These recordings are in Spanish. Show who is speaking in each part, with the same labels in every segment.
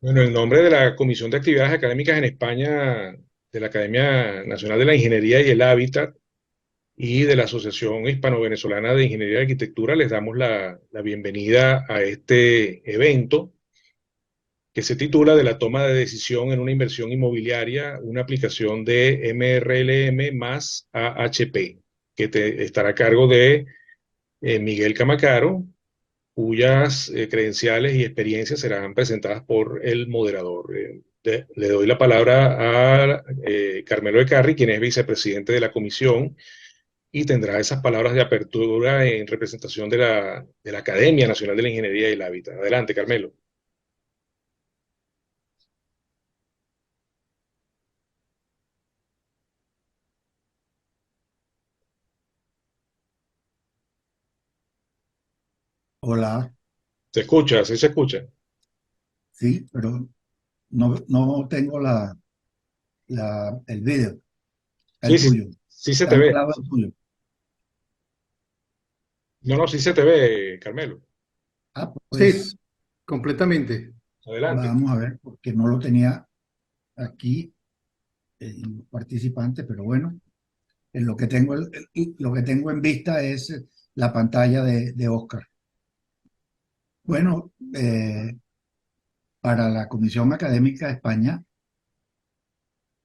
Speaker 1: Bueno, en nombre de la Comisión de Actividades Académicas en España, de la Academia Nacional de la Ingeniería y el Hábitat y de la Asociación Hispano-Venezolana de Ingeniería y Arquitectura, les damos la bienvenida a este evento que se titula De la toma de decisión en una inversión inmobiliaria, una aplicación de MRLM más AHP, que estará a cargo de Miguel Camacaro, cuyas credenciales y experiencias serán presentadas por el moderador. Le doy la palabra a Carmelo de Carri, quien es vicepresidente de la comisión, y tendrá esas palabras de apertura en representación de la Academia Nacional de la Ingeniería y el Hábitat. Adelante, Carmelo.
Speaker 2: Hola,
Speaker 1: ¿Se escucha? ¿Sí se escucha?
Speaker 2: sí, pero no tengo el video,
Speaker 1: Sí,
Speaker 2: el
Speaker 1: sí,
Speaker 2: tuyo.
Speaker 1: sí se
Speaker 2: Está
Speaker 1: te ve.
Speaker 2: instalado el tuyo.
Speaker 1: No, no, sí se te ve, Carmelo.
Speaker 3: Sí,
Speaker 2: Pues
Speaker 3: completamente.
Speaker 1: Adelante.
Speaker 2: vamos a ver, porque no lo tenía aquí en los participantes, pero bueno, en lo que tengo, lo que tengo en vista es la pantalla de Oscar. Bueno, para la Comisión Académica de España,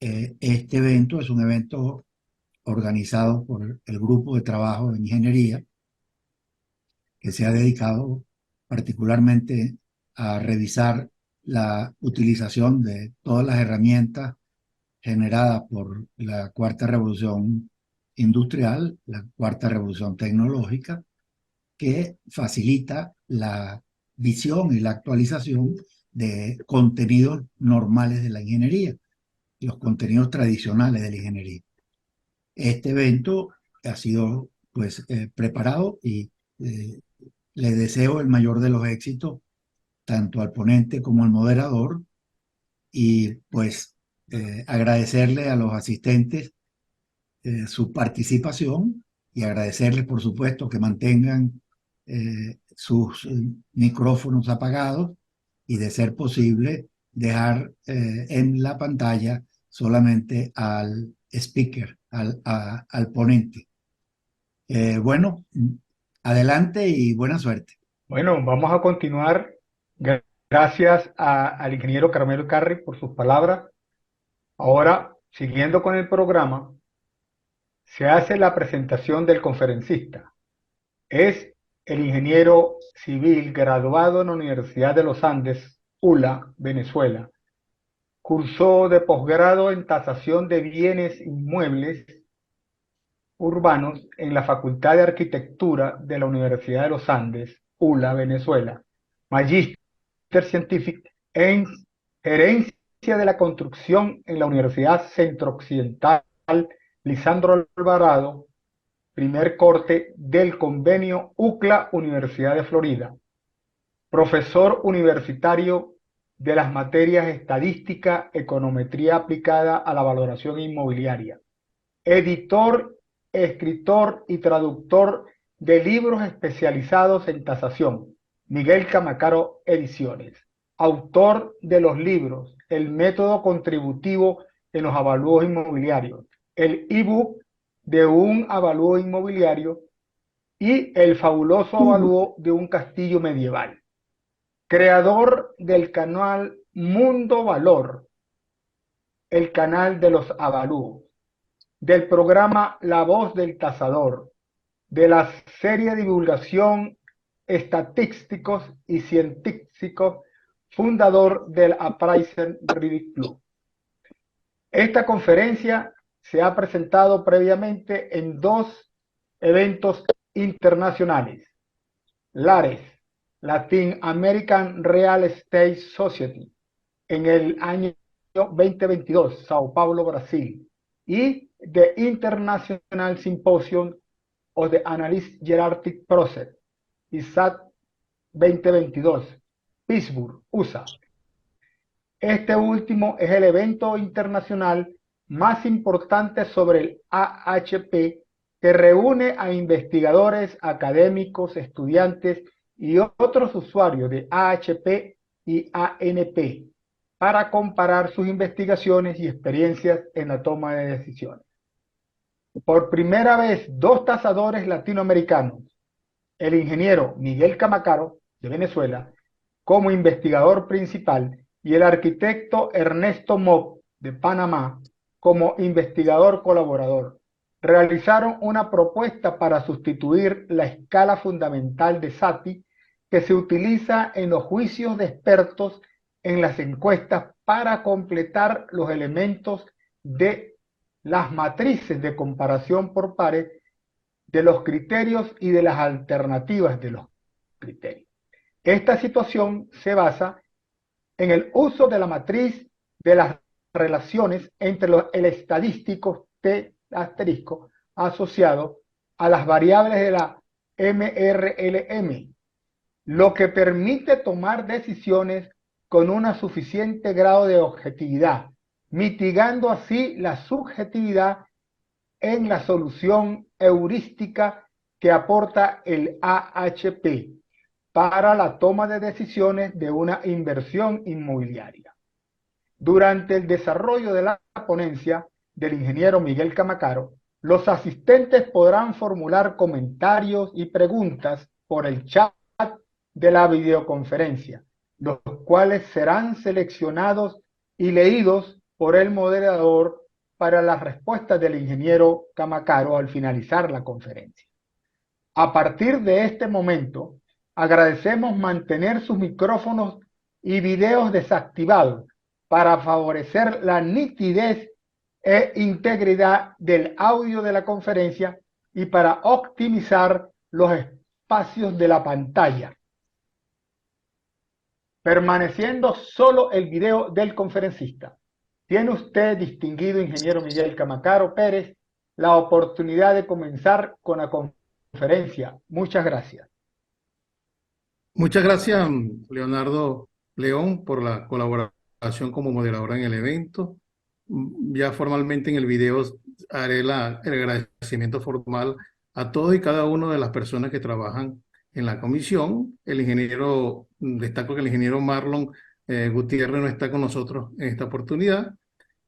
Speaker 2: este evento es un evento organizado por el Grupo de Trabajo de Ingeniería que se ha dedicado particularmente a revisar la utilización de todas las herramientas generadas por la cuarta revolución industrial, la cuarta revolución tecnológica, que facilita la visión y la actualización de contenidos normales de la ingeniería, los contenidos tradicionales de la ingeniería. Este evento ha sido pues preparado y eh, le deseo el mayor de los éxitos tanto al ponente como al moderador y pues agradecerle a los asistentes su participación y agradecerles por supuesto que mantengan sus micrófonos apagados y de ser posible dejar en la pantalla solamente al speaker, al ponente. Bueno, adelante y buena suerte.
Speaker 3: Bueno, vamos a continuar. Gracias al ingeniero Carmelo Carri por sus palabras. Ahora, siguiendo con el programa, se hace la presentación del conferencista. Es el ingeniero civil graduado en la Universidad de los Andes, ULA, Venezuela. Cursó de posgrado en tasación de bienes inmuebles urbanos en la Facultad de Arquitectura de la Universidad de los Andes, ULA, Venezuela. Magíster Científico en Gerencia de la Construcción en la Universidad Centro Occidental Lisandro Alvarado, primer corte del convenio UCLA Universidad de Florida. Profesor universitario de las materias Estadística, Econometría aplicada a la valoración inmobiliaria. Editor, escritor y traductor de libros especializados en tasación, Miguel Camacaro Ediciones. Autor de los libros El método contributivo en los avalúos inmobiliarios, el ebook de un avalúo inmobiliario y el fabuloso avalúo de un castillo medieval. Creador del canal Mundo Valor, el canal de los avalúos, del programa La Voz del Tasador, de la serie de divulgación Estadísticos y Científicos, fundador del Appraiser Reading Club. Esta conferencia se ha presentado previamente en dos eventos internacionales: LARES, Latin American Real Estate Society, en el año 2022, Sao Paulo, Brasil, y The International Symposium of the Analyst Hierarchic Process, ISAT 2022, Pittsburgh, USA. Este último es el evento internacional más importante sobre el AHP, que reúne a investigadores, académicos, estudiantes y otros usuarios de AHP y ANP para comparar sus investigaciones y experiencias en la toma de decisiones. Por primera vez, dos tasadores latinoamericanos, el ingeniero Miguel Camacaro, de Venezuela, como investigador principal, y el arquitecto Ernesto Mock, de Panamá, como investigador colaborador, realizaron una propuesta para sustituir la escala fundamental de Satie que se utiliza en los juicios de expertos en las encuestas para completar los elementos de las matrices de comparación por pares de los criterios y de las alternativas de los criterios. Esta situación se basa en el uso de la matriz de las relaciones entre el estadístico T asterisco asociado a las variables de la MRLM, lo que permite tomar decisiones con un suficiente grado de objetividad, mitigando así la subjetividad en la solución heurística que aporta el AHP para la toma de decisiones de una inversión inmobiliaria. Durante el desarrollo de la ponencia del ingeniero Miguel Camacaro, los asistentes podrán formular comentarios y preguntas por el chat de la videoconferencia, los cuales serán seleccionados y leídos por el moderador para las respuestas del ingeniero Camacaro al finalizar la conferencia. A partir de este momento, agradecemos mantener sus micrófonos y videos desactivados para favorecer la nitidez e integridad del audio de la conferencia y para optimizar los espacios de la pantalla, permaneciendo solo el video del conferencista. Tiene usted, distinguido ingeniero Miguel Camacaro Pérez, la oportunidad de comenzar con la conferencia. Muchas gracias.
Speaker 4: Muchas gracias, Leonardo León, por la colaboración como moderadora en el evento. Ya formalmente en el video haré el agradecimiento formal a todos y cada uno de las personas que trabajan en la comisión. Destaco que el ingeniero Marlon Gutiérrez no está con nosotros en esta oportunidad,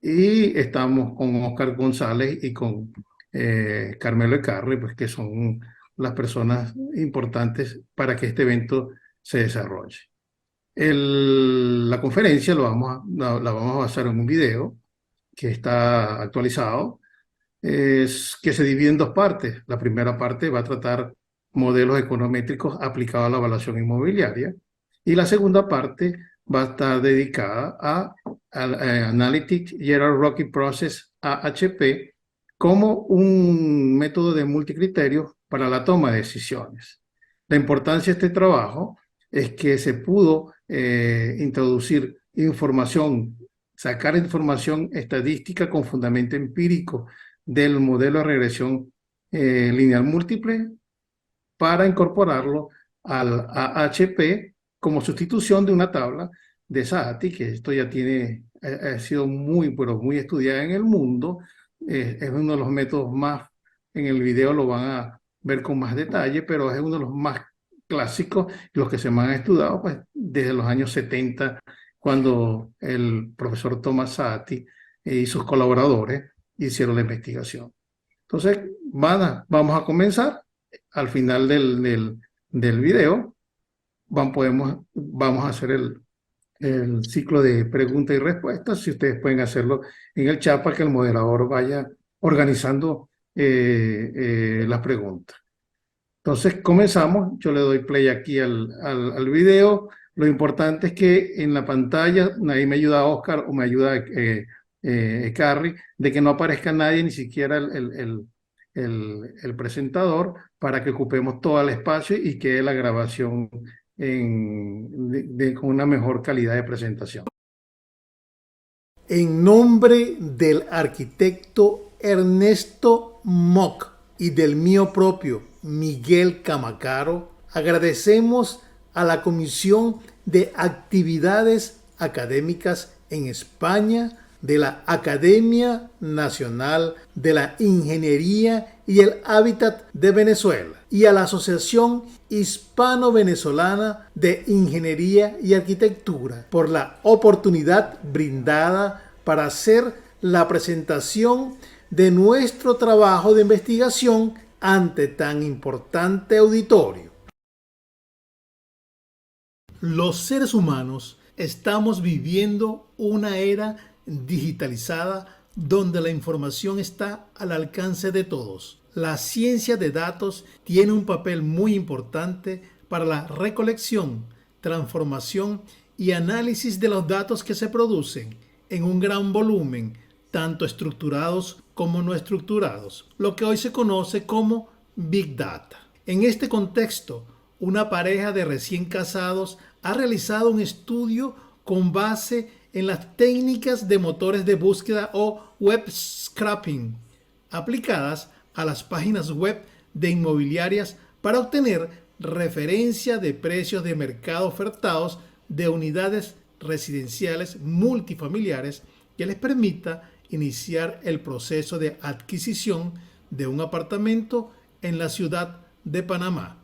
Speaker 4: y estamos con Oscar González y con Carmelo Ecarri, pues, que son las personas importantes para que este evento se desarrolle. La conferencia la vamos a basar en un video que está actualizado, que se divide en dos partes. La primera parte va a tratar modelos econométricos aplicados a la evaluación inmobiliaria, y la segunda parte va a estar dedicada al Analytic Hierarchy Process, AHP, como un método de multicriterios para la toma de decisiones. La importancia de este trabajo es que se pudo introducir información, sacar información estadística con fundamento empírico del modelo de regresión lineal múltiple para incorporarlo al AHP como sustitución de una tabla de Satie, que esto ya ha sido muy estudiada en el mundo. Es uno de los métodos más, en el video lo van a ver con más detalle, pero es uno de los más clásicos, los que se me han estudiado pues, desde los años 70, cuando el profesor Thomas Satie y sus colaboradores hicieron la investigación. Entonces, vamos a comenzar. Al final del video vamos a hacer el ciclo de preguntas y respuestas. Si ustedes pueden hacerlo en el chat para que el moderador vaya organizando las preguntas. Entonces comenzamos. Yo le doy play aquí al video. Lo importante es que en la pantalla, ahí me ayuda Oscar o me ayuda Carrie, de que no aparezca nadie, ni siquiera el presentador, para que ocupemos todo el espacio y quede la grabación con una mejor calidad de presentación. En nombre del arquitecto Ernesto Mock y del mío propio Miguel Camacaro, agradecemos a la Comisión de Actividades Académicas en España de la Academia Nacional de la Ingeniería y el Hábitat de Venezuela y a la Asociación Hispano-Venezolana de Ingeniería y Arquitectura por la oportunidad brindada para hacer la presentación de nuestro trabajo de investigación ante tan importante auditorio. Los seres humanos estamos viviendo una era digitalizada donde la información está al alcance de todos. La ciencia de datos tiene un papel muy importante para la recolección, transformación y análisis de los datos que se producen en un gran volumen, tanto estructurados como no estructurados, lo que hoy se conoce como Big Data. En este contexto, una pareja de recién casados ha realizado un estudio con base en las técnicas de motores de búsqueda o web scraping aplicadas a las páginas web de inmobiliarias para obtener referencia de precios de mercado ofertados de unidades residenciales multifamiliares que les permita iniciar el proceso de adquisición de un apartamento en la ciudad de Panamá.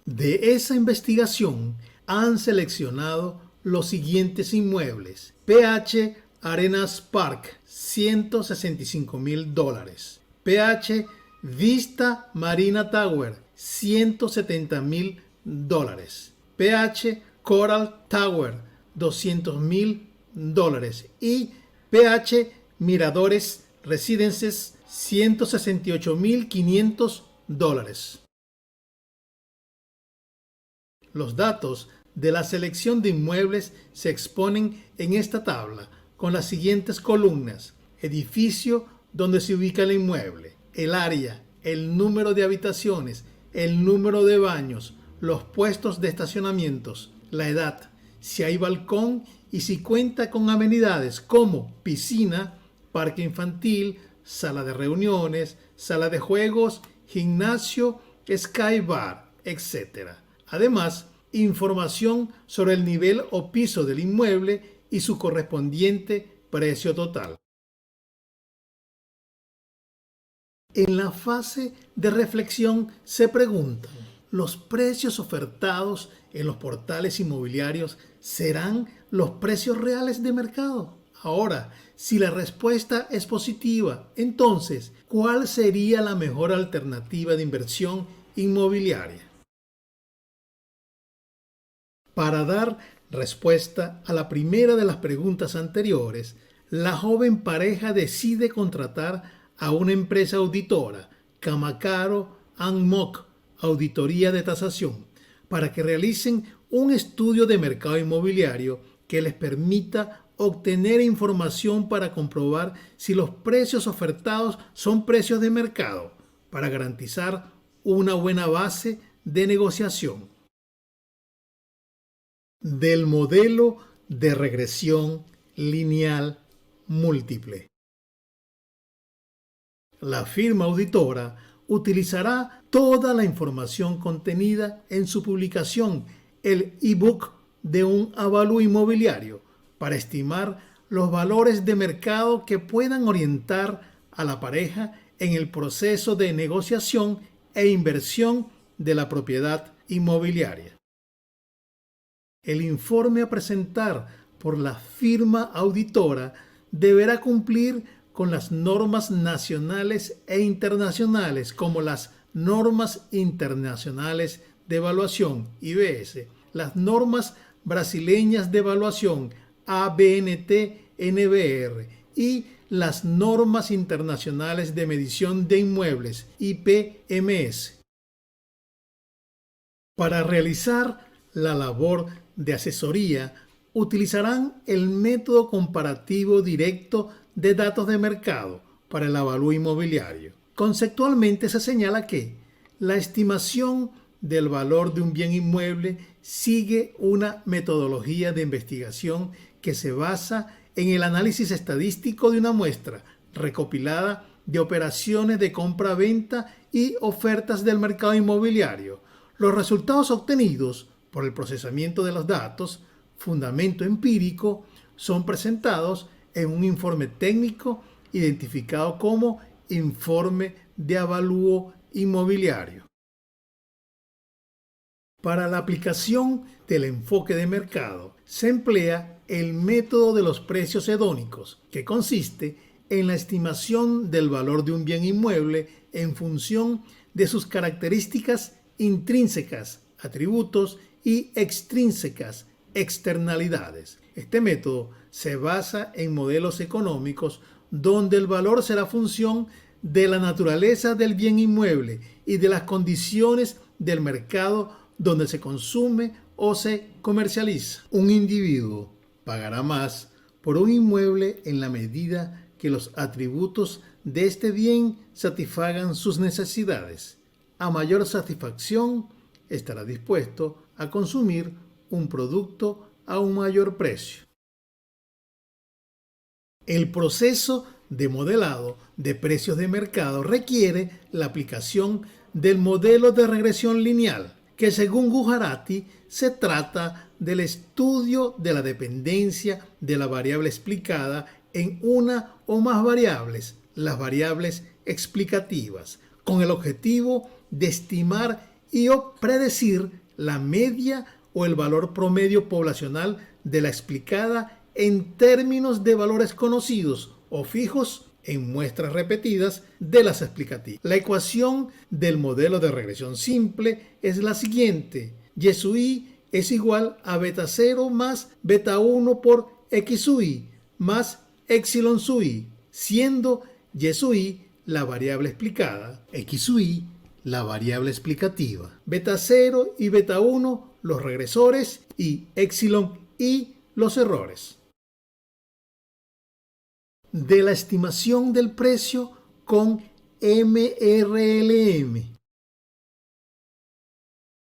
Speaker 4: De esa investigación han seleccionado los siguientes inmuebles: PH Arenas Park, $165,000. PH Vista Marina Tower, $170,000. PH Coral Tower, $200,000. Y PH Miradores Residences, $168,500. Los datos de la selección de inmuebles se exponen en esta tabla con las siguientes columnas: edificio donde se ubica el inmueble, el área, el número de habitaciones, el número de baños, los puestos de estacionamientos, la edad, si hay balcón y si cuenta con amenidades como piscina, parque infantil, sala de reuniones, sala de juegos, gimnasio, sky bar, etc. Además, información sobre el nivel o piso del inmueble y su correspondiente precio total. En la fase de reflexión se preguntan: ¿los precios ofertados en los portales inmobiliarios serán los precios reales de mercado? Ahora, si la respuesta es positiva, entonces, ¿cuál sería la mejor alternativa de inversión inmobiliaria? Para dar respuesta a la primera de las preguntas anteriores, la joven pareja decide contratar a una empresa auditora, Camacaro & Mock, Auditoría de Tasación, para que realicen un estudio de mercado inmobiliario que les permita obtener información para comprobar si los precios ofertados son precios de mercado, para garantizar una buena base de negociación. Del modelo de regresión lineal múltiple. La firma auditora utilizará toda la información contenida en su publicación, el ebook de un avalúo inmobiliario, para estimar los valores de mercado que puedan orientar a la pareja en el proceso de negociación e inversión de la propiedad inmobiliaria. El informe a presentar por la firma auditora deberá cumplir con las normas nacionales e internacionales, como las normas internacionales de evaluación IBS, las normas brasileñas de evaluación ABNT-NBR y las normas internacionales de medición de inmuebles IPMS. Para realizar la labor de asesoría, utilizarán el método comparativo directo de datos de mercado para el avalúo inmobiliario. Conceptualmente se señala que la estimación del valor de un bien inmueble sigue una metodología de investigación que se basa en el análisis estadístico de una muestra recopilada de operaciones de compra-venta y ofertas del mercado inmobiliario. Los resultados obtenidos por el procesamiento de los datos, fundamento empírico, son presentados en un informe técnico identificado como informe de avalúo inmobiliario. Para la aplicación del enfoque de mercado se emplea el método de los precios hedónicos, que consiste en la estimación del valor de un bien inmueble en función de sus características intrínsecas, atributos, y extrínsecas, externalidades. Este método se basa en modelos económicos donde el valor será función de la naturaleza del bien inmueble y de las condiciones del mercado donde se consume o se comercializa. Un individuo pagará más por un inmueble en la medida que los atributos de este bien satisfagan sus necesidades. A mayor satisfacción, estará dispuesto a consumir un producto a un mayor precio. El proceso de modelado de precios de mercado requiere la aplicación del modelo de regresión lineal, que según Gujarati se trata del estudio de la dependencia de la variable explicada en una o más variables, las variables explicativas, con el objetivo de estimar y o predecir la media o el valor promedio poblacional de la explicada en términos de valores conocidos o fijos en muestras repetidas de las explicativas. La ecuación del modelo de regresión simple es la siguiente: y sub i es igual a beta 0 más beta 1 por x sub i más epsilon sub i, siendo y sub i la variable explicada, x sub i la variable explicativa, beta 0 y beta 1 los regresores y epsilon i los errores. De la estimación del precio con MRLM.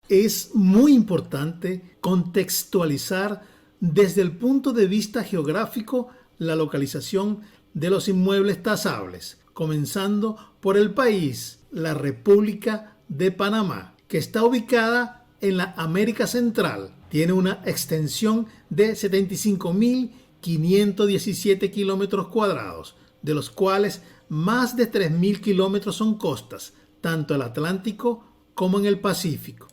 Speaker 4: Es muy importante contextualizar desde el punto de vista geográfico la localización de los inmuebles tasables, comenzando por el país, la República de Panamá, que está ubicada en la América Central. Tiene una extensión de 75.517 kilómetros cuadrados, de los cuales más de 3.000 kilómetros son costas, tanto en el Atlántico como en el Pacífico.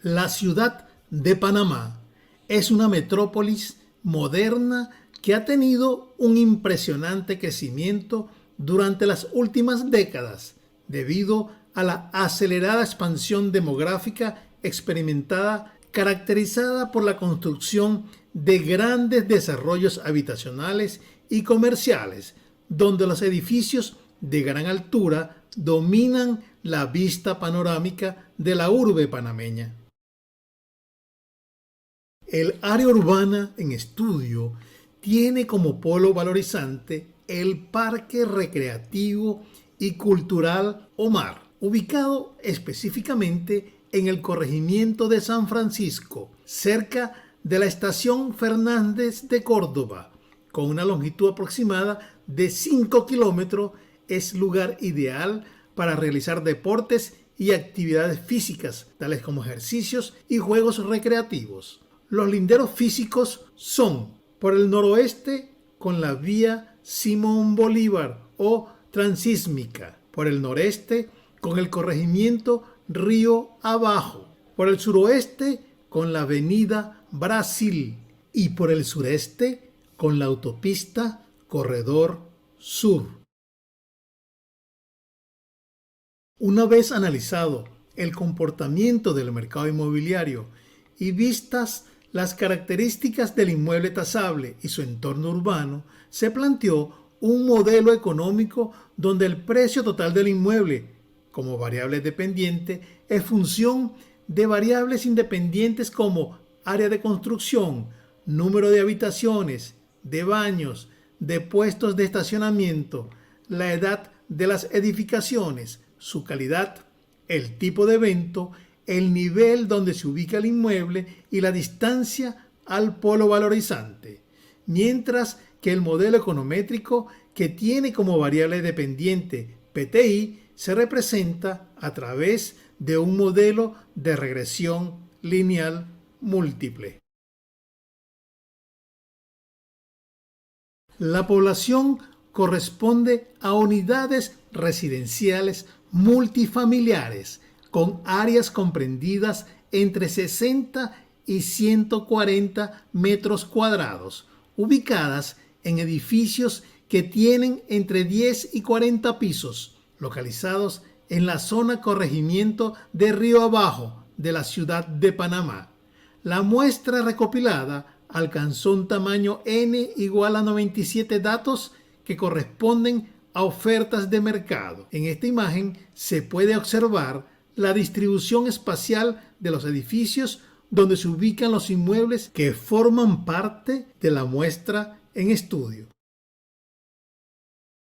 Speaker 4: La ciudad de Panamá es una metrópolis moderna que ha tenido un impresionante crecimiento durante las últimas décadas debido a la acelerada expansión demográfica experimentada, caracterizada por la construcción de grandes desarrollos habitacionales y comerciales, donde los edificios de gran altura dominan la vista panorámica de la urbe panameña. El área urbana en estudio tiene como polo valorizante el Parque Recreativo y Cultural Omar, ubicado específicamente en el corregimiento de San Francisco, cerca de la estación Fernández de Córdoba. Con una longitud aproximada de 5 kilómetros, es lugar ideal para realizar deportes y actividades físicas, tales como ejercicios y juegos recreativos. Los linderos físicos son, por el noroeste, con la vía Simón Bolívar o Transísmica, por el noreste, con el corregimiento Río Abajo, por el suroeste, con la avenida Brasil y por el sureste, con la autopista Corredor Sur. Una vez analizado el comportamiento del mercado inmobiliario y vistas las características del inmueble tasable y su entorno urbano, se planteó un modelo económico donde el precio total del inmueble, como variable dependiente, es función de variables independientes como área de construcción, número de habitaciones, de baños, de puestos de estacionamiento, la edad de las edificaciones, su calidad, el tipo de evento, el nivel donde se ubica el inmueble y la distancia al polo valorizante, mientras que el modelo econométrico, que tiene como variable dependiente PTI, se representa a través de un modelo de regresión lineal múltiple.
Speaker 5: La población corresponde a unidades residenciales multifamiliares con áreas comprendidas entre 60 y 140 metros cuadrados, ubicadas en edificios que tienen entre 10 y 40 pisos, localizados en la zona corregimiento de Río Abajo de la ciudad de Panamá. La muestra recopilada alcanzó un tamaño N igual a 97 datos que corresponden a ofertas de mercado. En esta imagen se puede observar la distribución espacial de los edificios donde se ubican los inmuebles que forman parte de la muestra en estudio.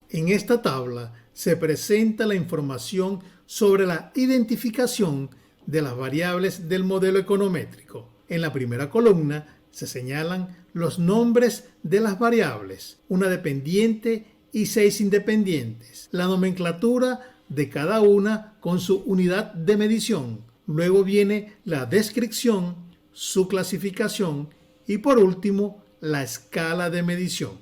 Speaker 5: En esta tabla se presenta la información sobre la identificación de las variables del modelo econométrico. En la primera columna se señalan los nombres de las variables, una dependiente y 6 independientes, la nomenclatura de cada una con su unidad de medición. Luego viene la descripción, su clasificación y por último la escala de medición.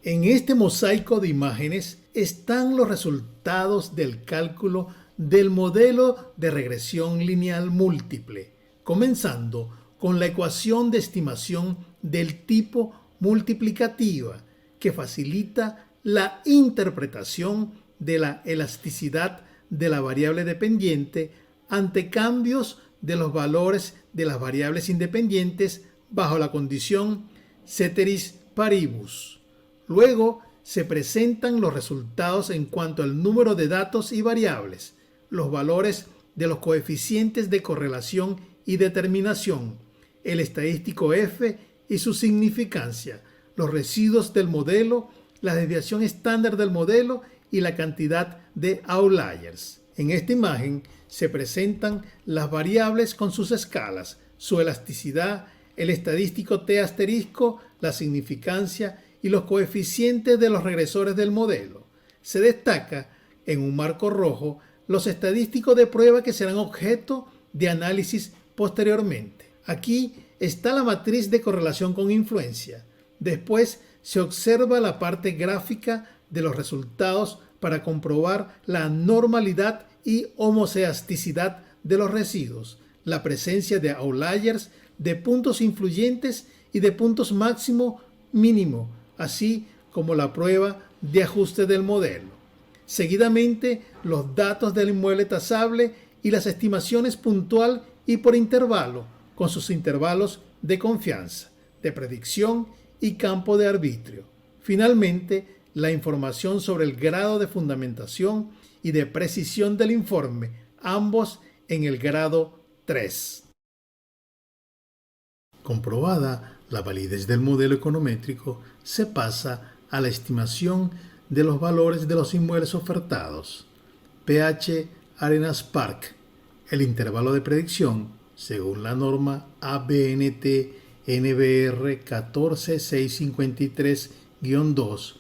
Speaker 5: En este mosaico de imágenes están los resultados del cálculo del modelo de regresión lineal múltiple, comenzando con la ecuación de estimación del tipo multiplicativa, que facilita la interpretación de la elasticidad de la variable dependiente ante cambios de los valores de las variables independientes bajo la condición ceteris paribus. Luego se presentan los resultados en cuanto al número de datos y variables, los valores de los coeficientes de correlación y determinación, el estadístico F y su significancia, los residuos del modelo, la desviación estándar del modelo y la cantidad de outliers. En esta imagen se presentan las variables con sus escalas, su elasticidad, el estadístico T asterisco, la significancia y los coeficientes de los regresores del modelo. Se destaca en un marco rojo los estadísticos de prueba que serán objeto de análisis posteriormente. Aquí está la matriz de correlación con influencia. Después se observa la parte gráfica de los resultados para comprobar la normalidad y homoceasticidad de los residuos, la presencia de outliers, de puntos influyentes y de puntos máximo mínimo, así como la prueba de ajuste del modelo. Seguidamente, los datos del inmueble tasable y las estimaciones puntual y por intervalo, con sus intervalos de confianza, de predicción y campo de arbitrio. Finalmente, la información sobre el grado de fundamentación y de precisión del informe, ambos en el grado 3. Comprobada la validez del modelo econométrico, se pasa a la estimación de los valores de los inmuebles ofertados. PH Arenas Park. El intervalo de predicción, según la norma ABNT NBR 14653-2,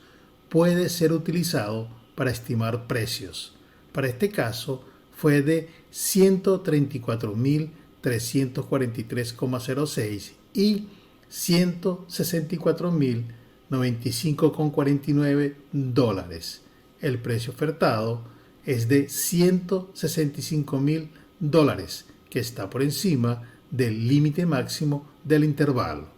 Speaker 5: puede ser utilizado para estimar precios. Para este caso fue de 134.343,06 y 164.095,49 dólares. El precio ofertado es de 165.000 dólares, que está por encima del límite máximo del intervalo.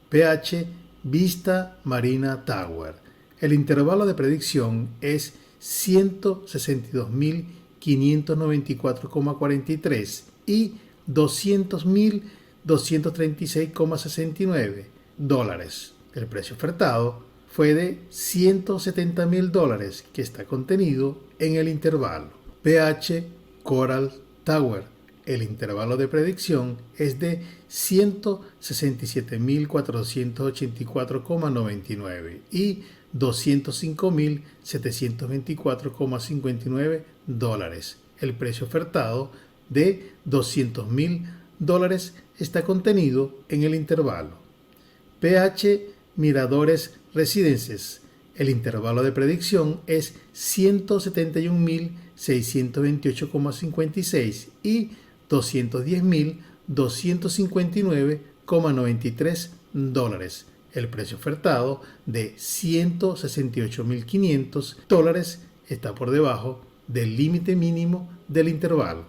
Speaker 5: PH Vista Marina Tower. El intervalo de predicción es 162.594,43 y 200.236,69 dólares. El precio ofertado fue de 170.000 dólares, que está contenido en el intervalo. PH Coral Tower. El intervalo de predicción es de 167.484,99 y 205.724,59 dólares. El precio ofertado de 200.000 dólares está contenido en el intervalo. PH Miradores Residences. El intervalo de predicción es 171.628,56 y 210.259,93 dólares. El precio ofertado de $168.500 está por debajo del límite mínimo del intervalo.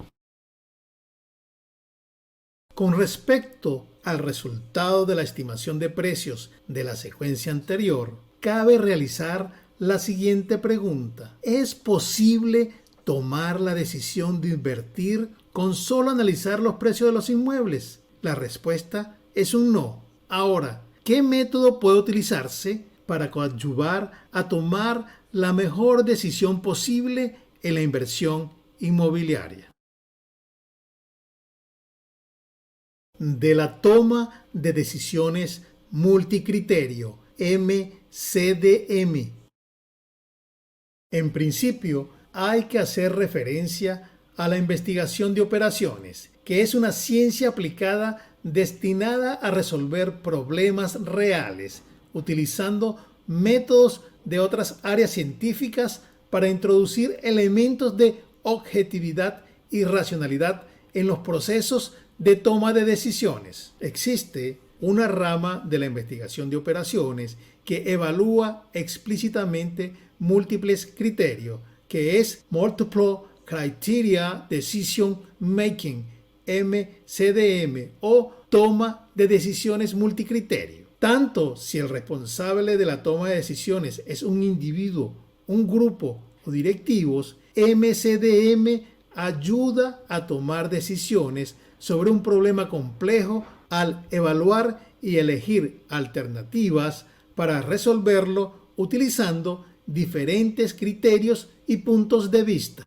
Speaker 5: Con respecto al resultado de la estimación de precios de la secuencia anterior, cabe realizar la siguiente pregunta. ¿Es posible tomar la decisión de invertir con solo analizar los precios de los inmuebles? La respuesta es un no. Ahora, ¿qué método puede utilizarse para coadyuvar a tomar la mejor decisión posible en la inversión inmobiliaria? De la toma de decisiones multicriterio, MCDM. En principio, hay que hacer referencia a la investigación de operaciones, que es una ciencia aplicada destinada a resolver problemas reales, utilizando métodos de otras áreas científicas para introducir elementos de objetividad y racionalidad en los procesos de toma de decisiones. Existe una rama de la investigación de operaciones que evalúa explícitamente múltiples criterios, que es Multiple Criteria Decision Making, MCDM, o toma de decisiones multicriterio. Tanto si el responsable de la toma de decisiones es un individuo, un grupo o directivos, MCDM ayuda a tomar decisiones sobre un problema complejo al evaluar y elegir alternativas para resolverlo utilizando diferentes criterios y puntos de vista.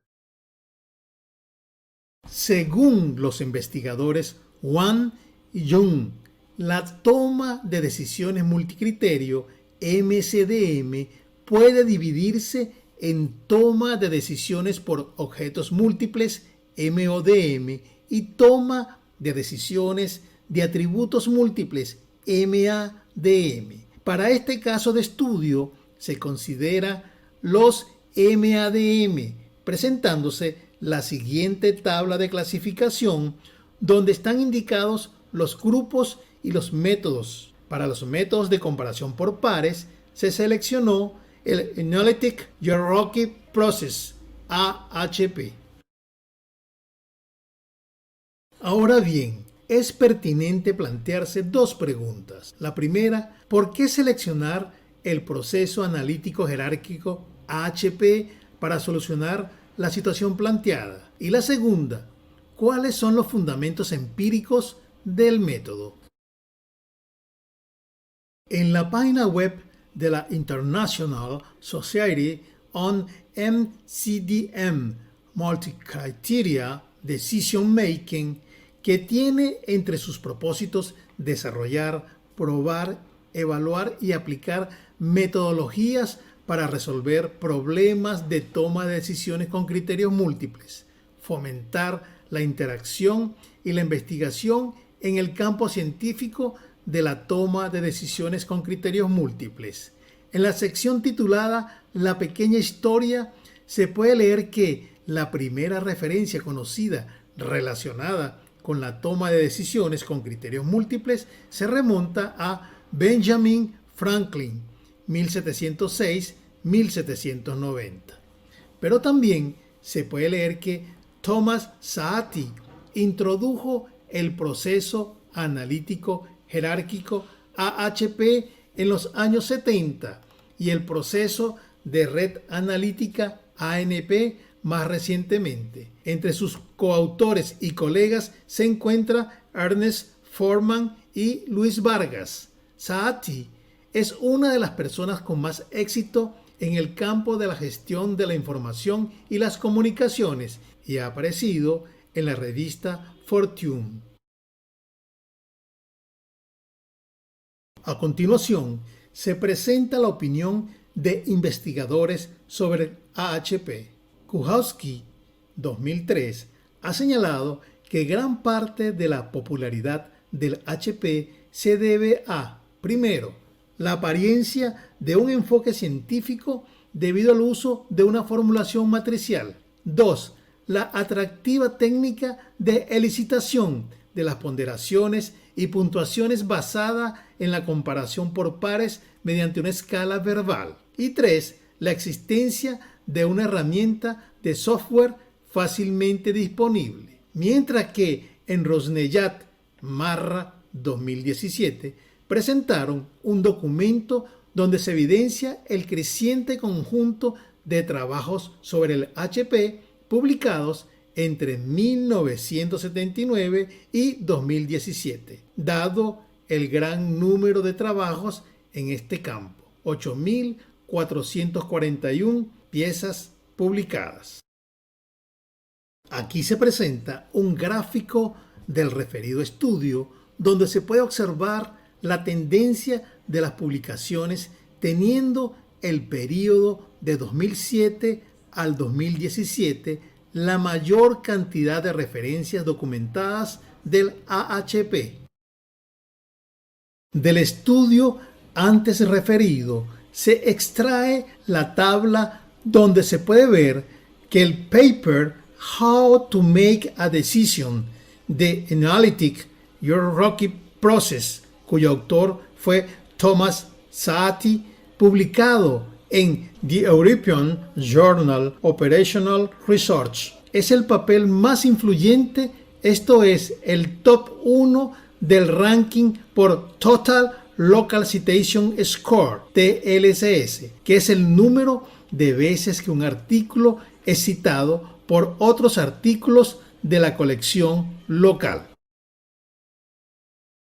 Speaker 5: Según los investigadores Wang y Jung, la toma de decisiones multicriterio, MCDM, puede dividirse en toma de decisiones por objetos múltiples, MODM, y toma de decisiones de atributos múltiples, MADM. Para este caso de estudio se considera los MADM, presentándose la siguiente tabla de clasificación donde están indicados los grupos y los métodos. Para los métodos de comparación por pares se seleccionó el Analytic Hierarchy Process, AHP. Ahora bien, es pertinente plantearse dos preguntas. La primera, ¿por qué seleccionar el proceso analítico jerárquico AHP para solucionar la situación planteada? Y la segunda, ¿cuáles son los fundamentos empíricos del método? En la página web de la International Society on MCDM, Multi-Criteria Decision Making, que tiene entre sus propósitos desarrollar, probar, evaluar y aplicar metodologías para resolver problemas de toma de decisiones con criterios múltiples, fomentar la interacción y la investigación en el campo científico de la toma de decisiones con criterios múltiples. En la sección titulada La pequeña historia se puede leer que la primera referencia conocida relacionada con la toma de decisiones con criterios múltiples se remonta a Benjamin Franklin, 1706-1790. Pero también se puede leer que Thomas Saati introdujo el proceso analítico jerárquico AHP en los años 70 y el proceso de red analítica ANP más recientemente. Entre sus coautores y colegas se encuentra Ernest Foreman y Luis Vargas. Saati es una de las personas con más éxito en el campo de la gestión de la información y las comunicaciones y ha aparecido en la revista Fortune. A continuación, se presenta la opinión de investigadores sobre el AHP. Kuchowski, 2003, ha señalado que gran parte de la popularidad del HP se debe a, primero, la apariencia de un enfoque científico debido al uso de una formulación matricial. 2. La atractiva técnica de elicitación de las ponderaciones y puntuaciones basadas en la comparación por pares mediante una escala verbal. Y 3. La existencia de una herramienta de software fácilmente disponible. Mientras que en Rosnellat Marra 2017 presentaron un documento donde se evidencia el creciente conjunto de trabajos sobre el HP publicados entre 1979 y 2017, dado el gran número de trabajos en este campo, 8.441 piezas publicadas. Aquí se presenta un gráfico del referido estudio donde se puede observar la tendencia de las publicaciones teniendo el periodo de 2007 al 2017 la mayor cantidad de referencias documentadas del AHP. Del estudio antes referido se extrae la tabla donde se puede ver que el paper How to Make a Decision de Analytic Hierarchy Process, cuyo autor fue Thomas Saati, publicado en The European Journal Operational Research. Es el papel más influyente, esto es el top 1 del ranking por Total Local Citation Score, TLCS, que es el número de veces que un artículo es citado por otros artículos de la colección local.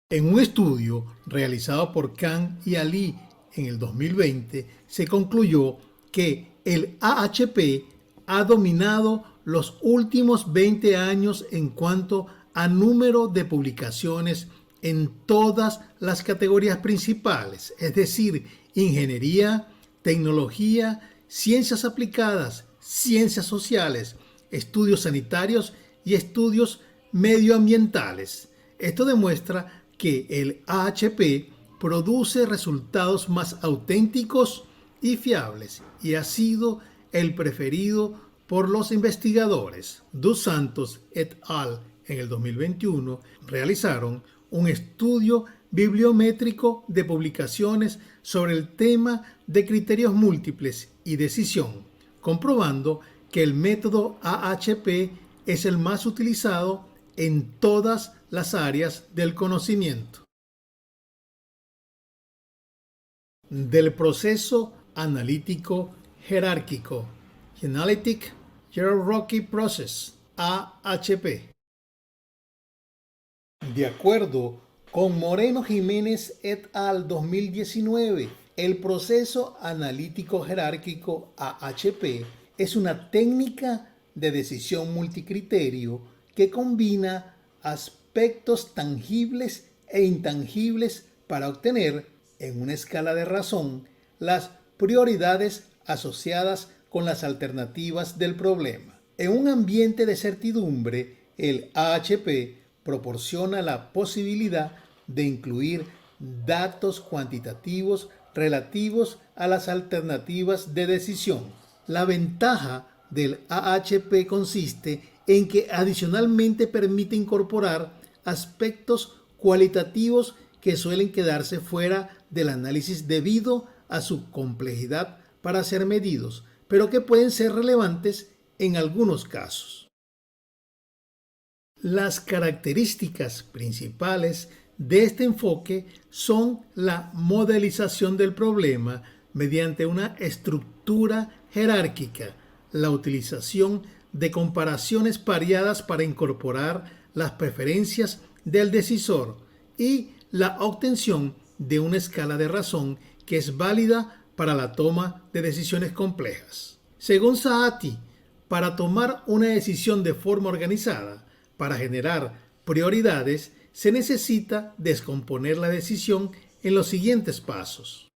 Speaker 5: En un estudio realizado por Khan y Ali en el 2020, se concluyó que el AHP ha dominado los últimos 20 años en cuanto a número de publicaciones en todas las categorías principales, es decir, ingeniería, tecnología, ciencias aplicadas, ciencias sociales, estudios sanitarios y estudios medioambientales. Esto demuestra que el AHP produce resultados más auténticos y fiables y ha sido el preferido por los investigadores. Dos Santos et al. En el 2021 realizaron un estudio bibliométrico de publicaciones sobre el tema de criterios múltiples y decisión, comprobando que el método AHP es el más utilizado en todas las áreas del conocimiento. Del proceso analítico jerárquico, Analytic Hierarchy Process, AHP. De acuerdo con Moreno Jiménez et al. 2019, el proceso analítico jerárquico AHP es una técnica de decisión multicriterio que combina aspectos tangibles e intangibles para obtener, en una escala de razón, las prioridades asociadas con las alternativas del problema. En un ambiente de certidumbre, el AHP proporciona la posibilidad de incluir datos cuantitativos relativos a las alternativas de decisión. La ventaja del AHP consiste en que adicionalmente permite incorporar aspectos cualitativos que suelen quedarse fuera del análisis debido a su complejidad para ser medidos, pero que pueden ser relevantes en algunos casos. Las características principales de este enfoque son la modelización del problema mediante una estructura jerárquica, la utilización de comparaciones pareadas para incorporar las preferencias del decisor y la obtención de una escala de razón que es válida para la toma de decisiones complejas. Según Saati, para tomar una decisión de forma organizada, para generar prioridades, se necesita descomponer la decisión en los siguientes pasos.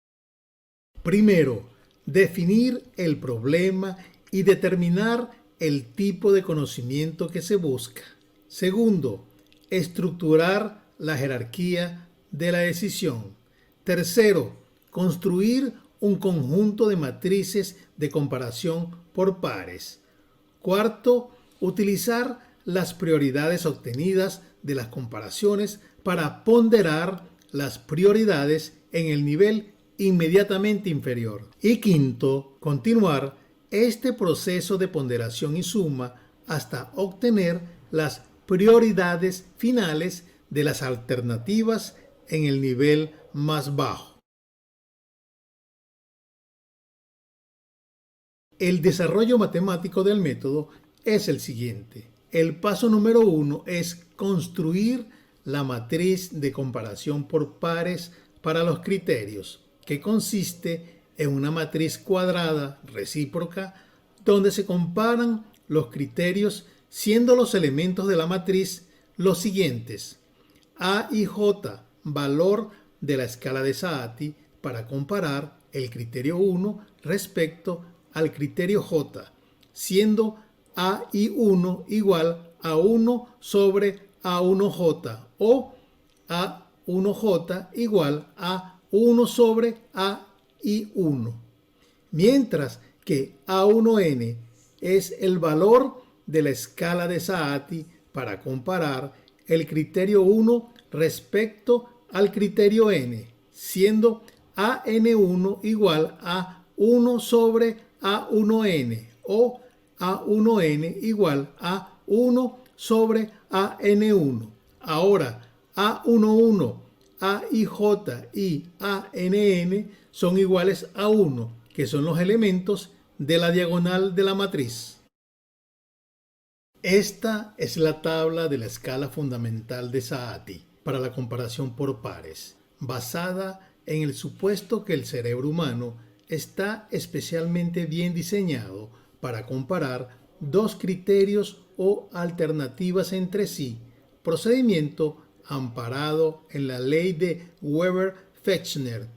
Speaker 5: Primero, definir el problema y determinar el tipo de conocimiento que se busca. Segundo, estructurar la jerarquía de la decisión. Tercero, construir un conjunto de matrices de comparación por pares. Cuarto, utilizar las prioridades obtenidas de las comparaciones para ponderar las prioridades en el nivel inmediatamente inferior. Y quinto, continuar este proceso de ponderación y suma hasta obtener las prioridades finales de las alternativas en el nivel más bajo. El desarrollo matemático del método es el siguiente. El paso número 1 es construir la matriz de comparación por pares para los criterios, que consiste en una matriz cuadrada recíproca donde se comparan los criterios, siendo los elementos de la matriz los siguientes: A y J, valor de la escala de Saati para comparar el criterio 1 respecto al criterio J, siendo A y 1 igual a 1 sobre A1J o A1J igual a 1 sobre A y 1. Mientras que A1N es el valor de la escala de Saati para comparar el criterio 1 respecto al criterio N, siendo AN1 igual a 1 sobre A1N o A1N igual a 1 sobre AN1. Ahora, A11, AIJ y ANN son iguales a 1, que son los elementos de la diagonal de la matriz. Esta es la tabla de la escala fundamental de Saati para la comparación por pares, basada en el supuesto que el cerebro humano está especialmente bien diseñado para comparar dos criterios o alternativas entre sí, procedimiento amparado en la ley de Weber-Fechner.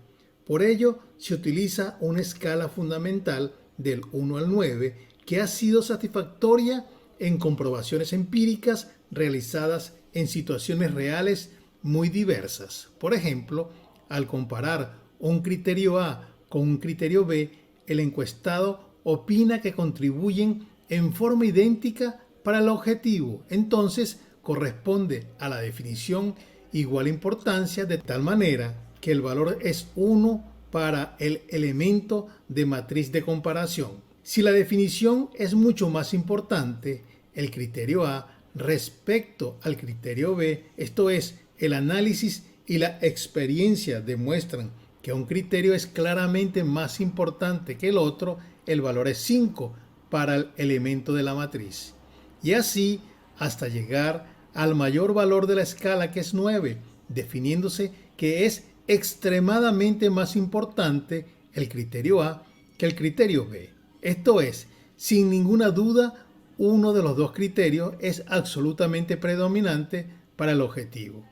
Speaker 5: Por ello, se utiliza una escala fundamental del 1 al 9 que ha sido satisfactoria en comprobaciones empíricas realizadas en situaciones reales muy diversas. Por ejemplo, al comparar un criterio A con un criterio B, el encuestado opina que contribuyen en forma idéntica para el objetivo. Entonces, corresponde a la definición igual importancia, de tal manera que el valor es 1 para el elemento de matriz de comparación. Si la definición es mucho más importante, el criterio A respecto al criterio B, esto es, el análisis y la experiencia demuestran que un criterio es claramente más importante que el otro, el valor es 5 para el elemento de la matriz. Y así hasta llegar al mayor valor de la escala, que es 9, definiéndose que es extremadamente más importante el criterio A que el criterio B. Esto es, sin ninguna duda, uno de los dos criterios es absolutamente predominante para el objetivo.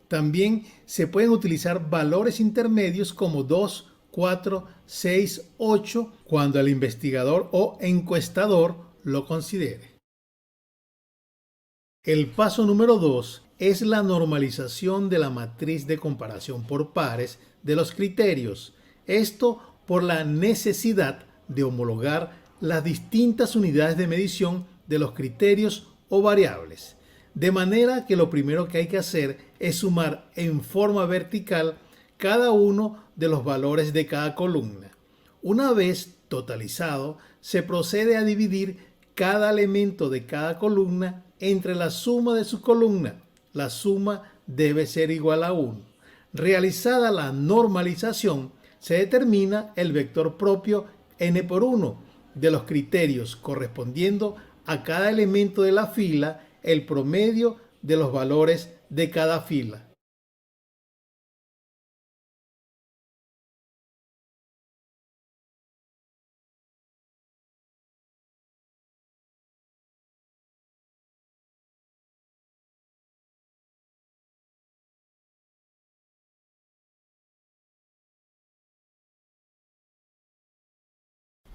Speaker 5: También se pueden utilizar valores intermedios como 2, 4, 6, 8 cuando el investigador o encuestador lo considere. El paso número 2 es la normalización de la matriz de comparación por pares de los criterios. Esto por la necesidad de homologar las distintas unidades de medición de los criterios o variables. De manera que lo primero que hay que hacer es sumar en forma vertical cada uno de los valores de cada columna. Una vez totalizado, se procede a dividir cada elemento de cada columna entre la suma de su columna. La suma debe ser igual a 1. Realizada la normalización, se determina el vector propio n por 1 de los criterios, correspondiendo a cada elemento de la fila el promedio de los valores de cada fila.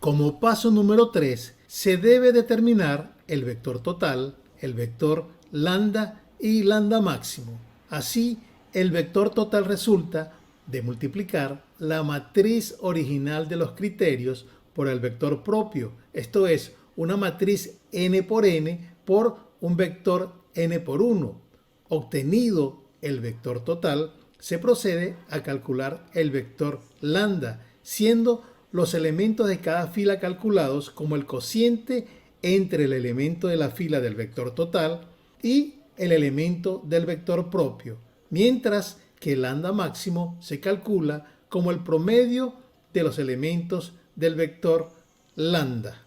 Speaker 5: Como paso número 3, se debe determinar el vector total, el vector lambda y lambda máximo. Así, el vector total resulta de multiplicar la matriz original de los criterios por el vector propio, esto es, una matriz n por n por un vector n por 1, obtenido el vector total, se procede a calcular el vector lambda, siendo los elementos de cada fila calculados como el cociente entre el elemento de la fila del vector total y el elemento del vector propio, mientras que el lambda máximo se calcula como el promedio de los elementos del vector lambda.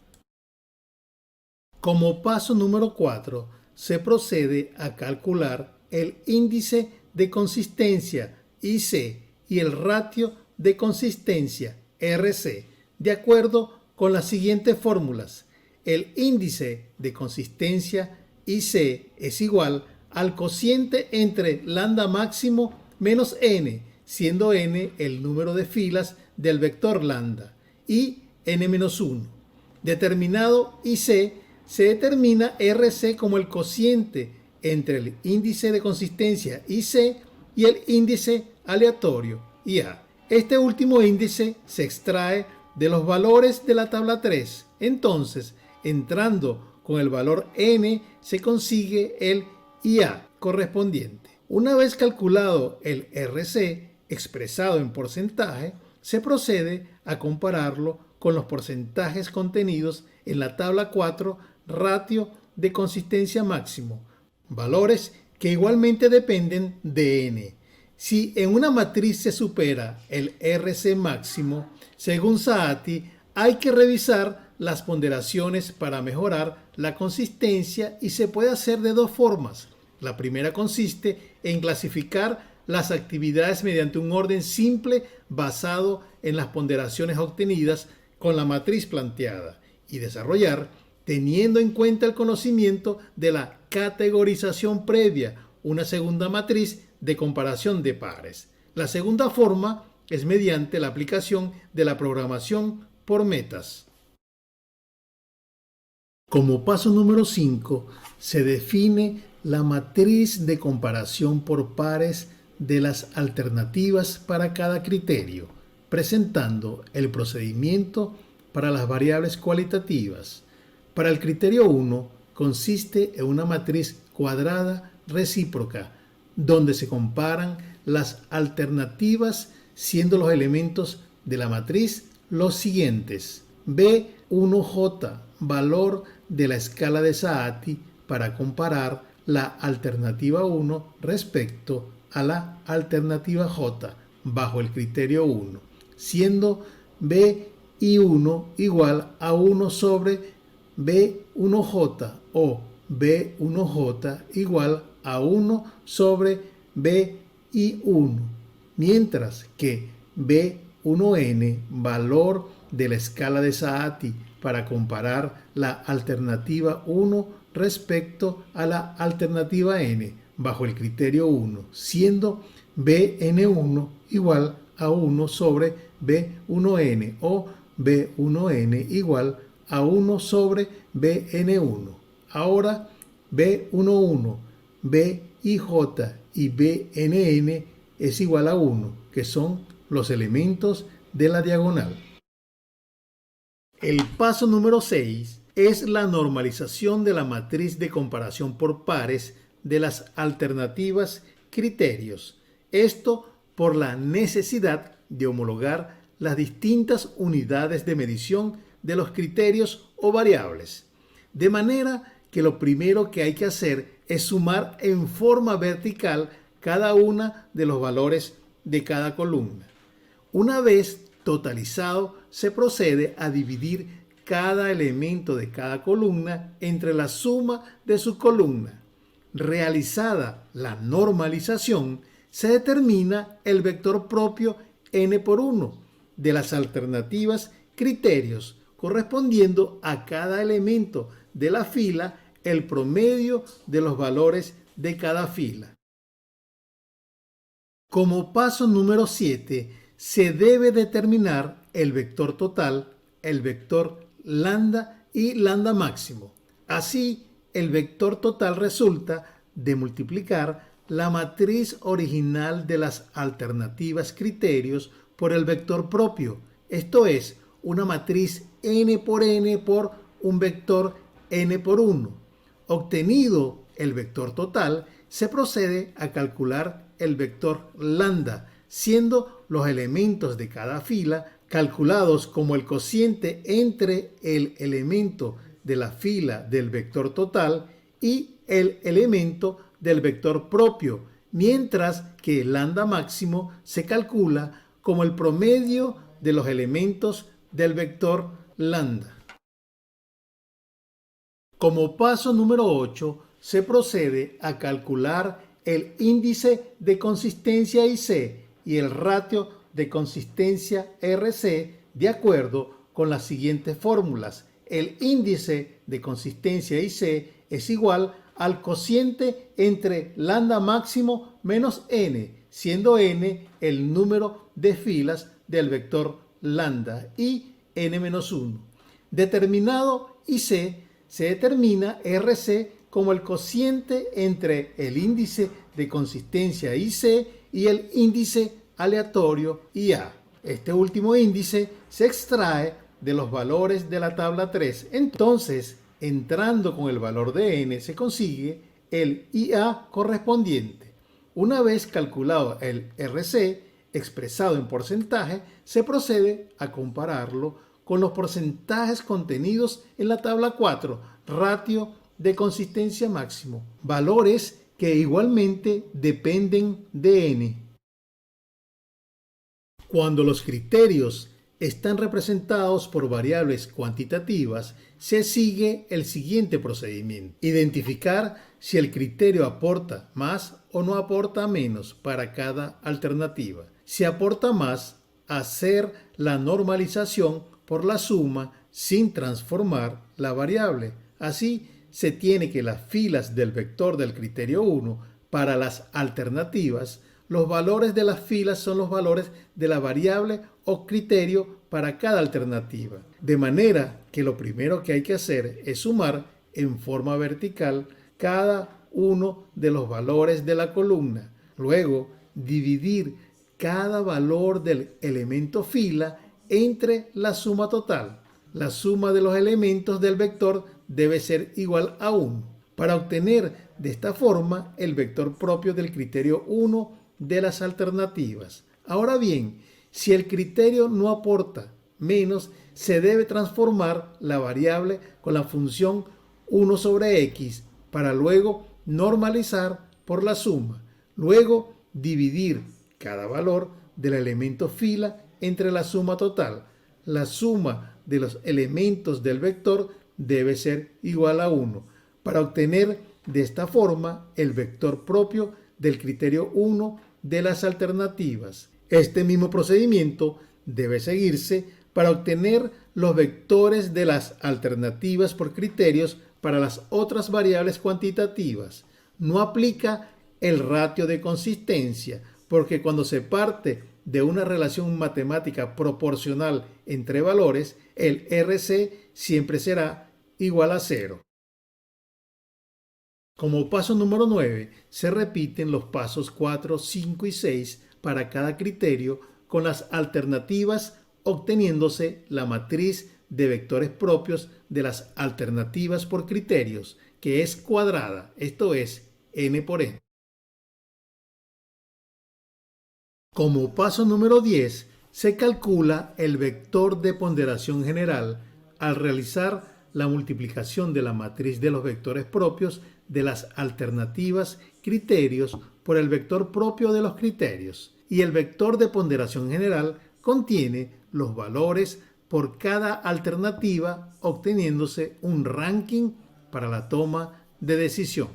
Speaker 5: Como paso número 4, se procede a calcular el índice de consistencia IC y el ratio de consistencia RC, de acuerdo con las siguientes fórmulas. El índice de consistencia IC es igual al cociente entre lambda máximo menos n, siendo n el número de filas del vector lambda, y n-1. Determinado IC, se determina RC como el cociente entre el índice de consistencia IC y el índice aleatorio IA. Este último índice se extrae de los valores de la tabla 3. Entonces, entrando con el valor n, se consigue el IA correspondiente. Una vez calculado el RC, expresado en porcentaje, se procede a compararlo con los porcentajes contenidos en la tabla 4, ratio de consistencia máximo, valores que igualmente dependen de n. Si en una matriz se supera el RC máximo, según Saati, hay que revisar las ponderaciones para mejorar la consistencia y se puede hacer de dos formas. La primera consiste en clasificar las actividades mediante un orden simple basado en las ponderaciones obtenidas con la matriz planteada y desarrollar, teniendo en cuenta el conocimiento de la categorización previa, una segunda matriz de comparación de pares. La segunda forma es mediante la aplicación de la programación por metas. Como paso número 5, se define la matriz de comparación por pares de las alternativas para cada criterio, presentando el procedimiento para las variables cualitativas. Para el criterio 1, consiste en una matriz cuadrada recíproca, donde se comparan las alternativas siendo los elementos de la matriz los siguientes: B1J, valor de la escala de Saati para comparar la alternativa 1 respecto a la alternativa J bajo el criterio 1, siendo B1 igual a 1 sobre B1J o B1J igual a 1 sobre BI1, mientras que B1N, valor de la escala de Saati para comparar la alternativa 1 respecto a la alternativa n bajo el criterio 1, siendo Bn1 igual a 1 sobre B1n o B1n igual a 1 sobre Bn1. Ahora B11, Bij y Bnn es igual a 1, que son los elementos de la diagonal. El paso número 6 es la normalización de la matriz de comparación por pares de las alternativas criterios. Esto por la necesidad de homologar las distintas unidades de medición de los criterios o variables. De manera que lo primero que hay que hacer es sumar en forma vertical cada una de los valores de cada columna. Una vez totalizado, se procede a dividir cada elemento de cada columna entre la suma de su columna. Realizada la normalización, se determina el vector propio n por 1 de las alternativas criterios, correspondiendo a cada elemento de la fila el promedio de los valores de cada fila. Como paso número 7, se debe determinar el vector total, el vector lambda y lambda máximo. Así, el vector total resulta de multiplicar la matriz original de las alternativas criterios por el vector propio, esto es, una matriz n por un vector n por 1. Obtenido el vector total, se procede a calcular el vector lambda, siendo los elementos de cada fila calculados como el cociente entre el elemento de la fila del vector total y el elemento del vector propio, mientras que el lambda máximo se calcula como el promedio de los elementos del vector lambda. Como paso número 8, se procede a calcular el índice de consistencia IC y el ratio de consistencia RC de acuerdo con las siguientes fórmulas. El índice de consistencia IC es igual al cociente entre lambda máximo menos n, siendo n el número de filas del vector lambda y n-1. Determinado IC, se determina RC como el cociente entre el índice de consistencia IC y el índice aleatorio IA. Este último índice se extrae de los valores de la tabla 3. Entonces, entrando con el valor de n, se consigue el IA correspondiente. Una vez calculado el RC, expresado en porcentaje, se procede a compararlo con los porcentajes contenidos en la tabla 4, ratio de consistencia máximo, valores que igualmente dependen de n. Cuando los criterios están representados por variables cuantitativas, se sigue el siguiente procedimiento: identificar si el criterio aporta más o no aporta menos para cada alternativa. Si aporta más, hacer la normalización por la suma sin transformar la variable. Así, se tiene que las filas del vector del criterio 1 para las alternativas, los valores de las filas son los valores de la variable o criterio para cada alternativa. De manera que lo primero que hay que hacer es sumar en forma vertical cada uno de los valores de la columna. Luego, dividir cada valor del elemento fila entre la suma total. La suma de los elementos del vector debe ser igual a 1, para obtener de esta forma el vector propio del criterio 1 de las alternativas. Ahora bien, si el criterio no aporta menos, se debe transformar la variable con la función 1 sobre x para luego normalizar por la suma. Luego, dividir cada valor del elemento fila entre la suma total. La suma de los elementos del vector debe ser igual a 1, para obtener de esta forma el vector propio del criterio 1 de las alternativas. Este mismo procedimiento debe seguirse para obtener los vectores de las alternativas por criterios para las otras variables cuantitativas. No aplica el ratio de consistencia, porque cuando se parte de una relación matemática proporcional entre valores, el RC siempre será igual a 0. Como paso número 9, se repiten los pasos 4, 5 y 6 para cada criterio con las alternativas, obteniéndose la matriz de vectores propios de las alternativas por criterios, que es cuadrada, esto es n por n. Como paso número 10, se calcula el vector de ponderación general al realizar la multiplicación de la matriz de los vectores propios de las alternativas criterios por el vector propio de los criterios. Y el vector de ponderación general contiene los valores por cada alternativa, obteniéndose un ranking para la toma de decisión.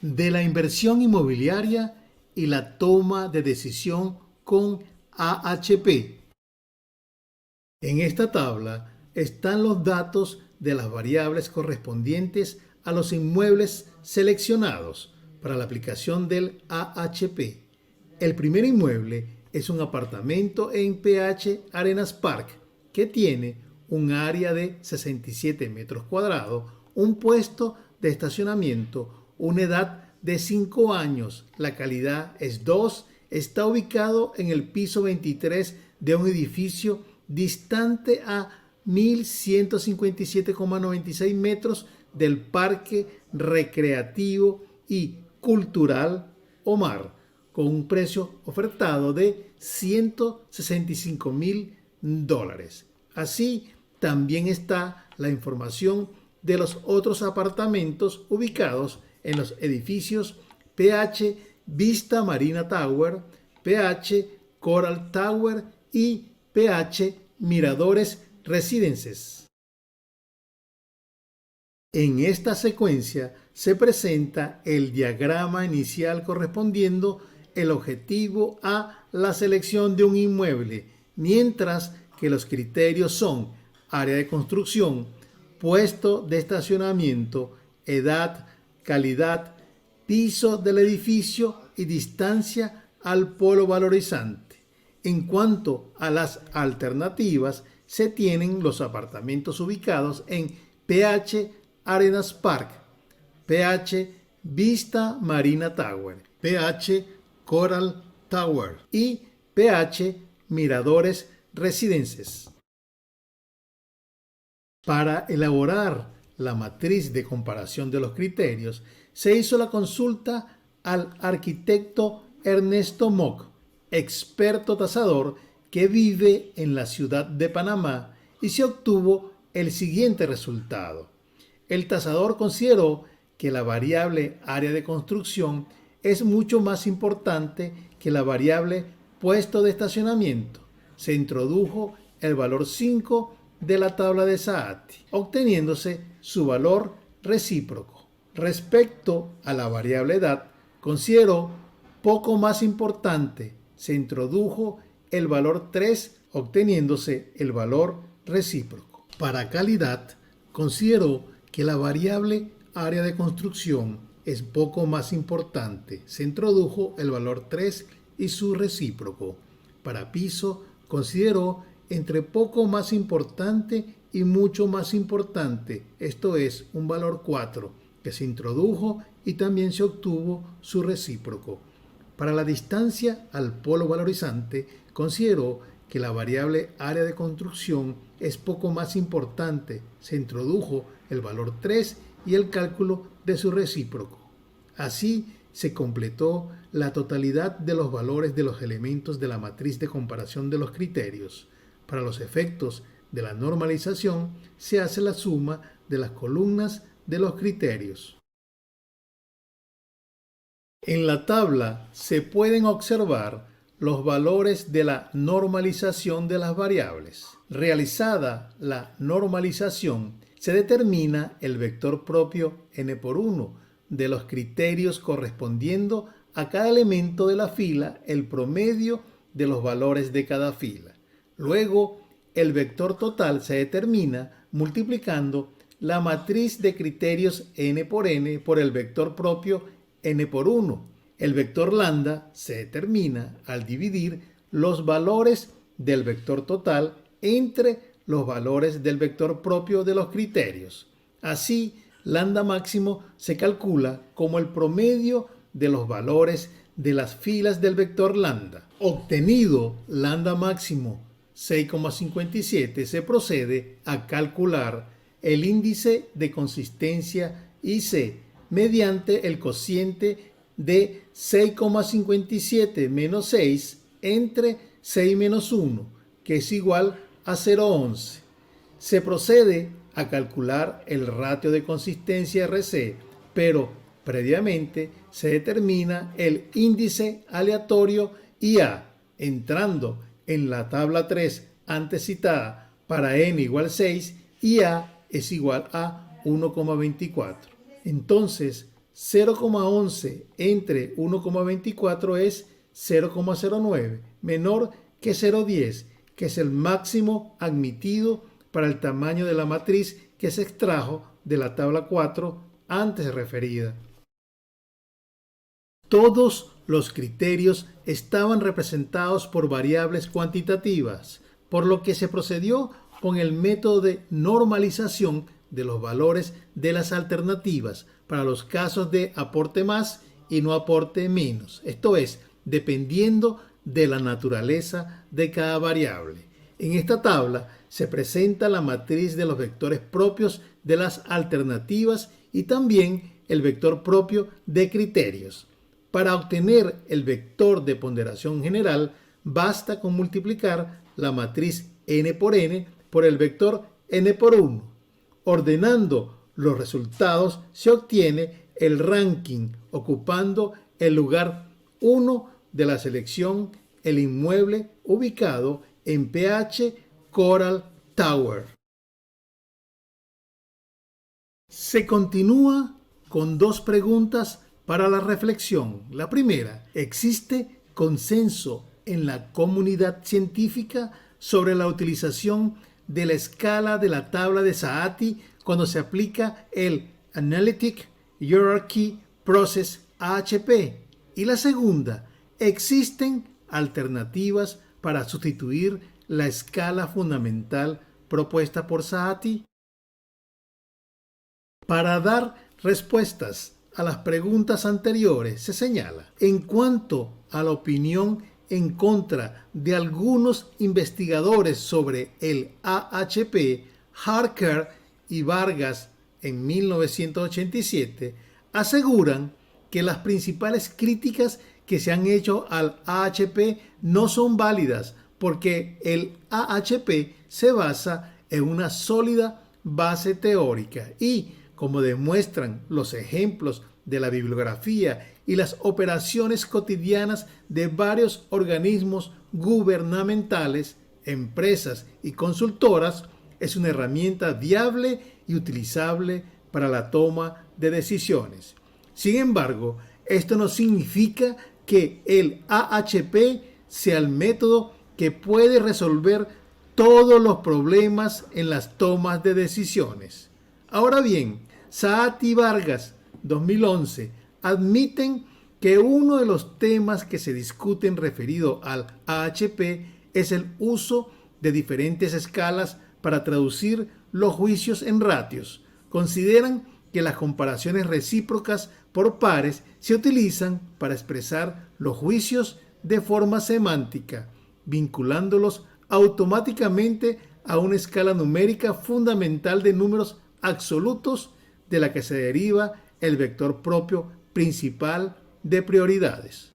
Speaker 5: De la inversión inmobiliaria y la toma de decisión con AHP. En esta tabla están los datos de las variables correspondientes a los inmuebles seleccionados para la aplicación del AHP. El primer inmueble es un apartamento en PH Arenas Park que tiene un área de 67 metros cuadrados, un puesto de estacionamiento, una edad de 5 años, la calidad es 2, está ubicado en el piso 23 de un edificio distante a 1.157,96 metros del Parque Recreativo y Cultural Omar, con un precio ofertado de $165.000. Así, también está la información de los otros apartamentos ubicados en los edificios PH Vista Marina Tower, PH Coral Tower y PH Miradores Residences. En esta secuencia se presenta el diagrama inicial correspondiendo el objetivo a la selección de un inmueble, mientras que los criterios son área de construcción, puesto de estacionamiento, edad, calidad, piso del edificio y distancia al polo valorizante. En cuanto a las alternativas, se tienen los apartamentos ubicados en PH Arenas Park, PH Vista Marina Tower, PH Coral Tower y PH Miradores Residences. Para elaborar la matriz de comparación de los criterios, se hizo la consulta al arquitecto Ernesto Mock, experto tasador que vive en la ciudad de Panamá, y se obtuvo el siguiente resultado. El tasador consideró que la variable área de construcción es mucho más importante que la variable puesto de estacionamiento. Se introdujo el valor 5 de la tabla de Saati, obteniéndose su valor recíproco. Respecto a la variable edad, consideró poco más importante. Se introdujo el valor 3, obteniéndose el valor recíproco. Para calidad, consideró que la variable área de construcción es poco más importante. Se introdujo el valor 3 y su recíproco. Para piso, consideró entre poco más importante y mucho más importante, esto es un valor 4, que se introdujo y también se obtuvo su recíproco. Para la distancia al polo valorizante, consideró que la variable área de construcción es poco más importante. Se introdujo el valor 3 y el cálculo de su recíproco. Así se completó la totalidad de los valores de los elementos de la matriz de comparación de los criterios. Para los efectos de la normalización, se hace la suma de las columnas de los criterios. En la tabla se pueden observar los valores de la normalización de las variables. Realizada la normalización, se determina el vector propio n por 1 de los criterios correspondiendo a cada elemento de la fila, el promedio de los valores de cada fila. Luego, el vector total se determina multiplicando la matriz de criterios n por n por el vector propio n por 1. El vector lambda se determina al dividir los valores del vector total entre los valores del vector propio de los criterios. Así, lambda máximo se calcula como el promedio de los valores de las filas del vector lambda. Obtenido lambda máximo 6,57, se procede a calcular el índice de consistencia IC mediante el cociente de 6,57 menos 6 entre 6 menos 1, que es igual a 0,11. Se procede a calcular el ratio de consistencia RC, pero previamente se determina el índice aleatorio IA, entrando en la tabla 3 antes citada para n igual 6 y a es igual a 1,24. Entonces, 0,11 entre 1,24 es 0,09, menor que 0,10, que es el máximo admitido para el tamaño de la matriz que se extrajo de la tabla 4 antes referida. Todos los criterios estaban representados por variables cuantitativas, por lo que se procedió con el método de normalización de los valores de las alternativas para los casos de aporte más y no aporte menos, esto es, dependiendo de la naturaleza de cada variable. En esta tabla se presenta la matriz de los vectores propios de las alternativas y también el vector propio de criterios. Para obtener el vector de ponderación general, basta con multiplicar la matriz n por n por el vector n por 1. Ordenando los resultados se obtiene el ranking ocupando el lugar 1 de la selección el inmueble ubicado en PH Coral Tower. Se continúa con dos preguntas para la reflexión. La primera, ¿existe consenso en la comunidad científica sobre la utilización de la escala de la tabla de Saati cuando se aplica el Analytic Hierarchy Process AHP? Y la segunda, ¿existen alternativas para sustituir la escala fundamental propuesta por Saati? Para dar respuestas a las preguntas anteriores se señala, en cuanto a la opinión en contra de algunos investigadores sobre el AHP, Harker y Vargas en 1987 aseguran que las principales críticas que se han hecho al AHP no son válidas porque el AHP se basa en una sólida base teórica y, como demuestran los ejemplos de la bibliografía y las operaciones cotidianas de varios organismos gubernamentales, empresas y consultoras, es una herramienta viable y utilizable para la toma de decisiones. Sin embargo, esto no significa que el AHP sea el método que puede resolver todos los problemas en las tomas de decisiones. Ahora bien, Saati y Vargas, 2011, admiten que uno de los temas que se discuten referido al AHP es el uso de diferentes escalas para traducir los juicios en ratios. Consideran que las comparaciones recíprocas por pares se utilizan para expresar los juicios de forma semántica, vinculándolos automáticamente a una escala numérica fundamental de números absolutos de la que se deriva el vector propio principal de prioridades.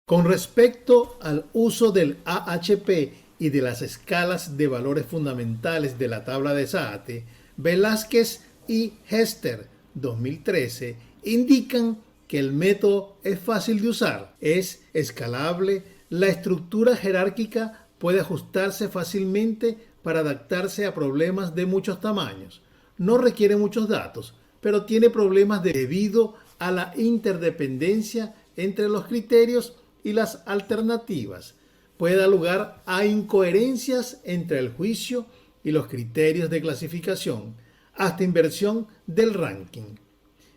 Speaker 5: Con respecto al uso del AHP y de las escalas de valores fundamentales de la tabla de Saati, Velázquez y Hester, 2013, indican que el método es fácil de usar, es escalable, la estructura jerárquica puede ajustarse fácilmente para adaptarse a problemas de muchos tamaños, no requiere muchos datos, pero tiene problemas debido a la interdependencia entre los criterios y las alternativas. Puede dar lugar a incoherencias entre el juicio y los criterios de clasificación, hasta inversión del ranking.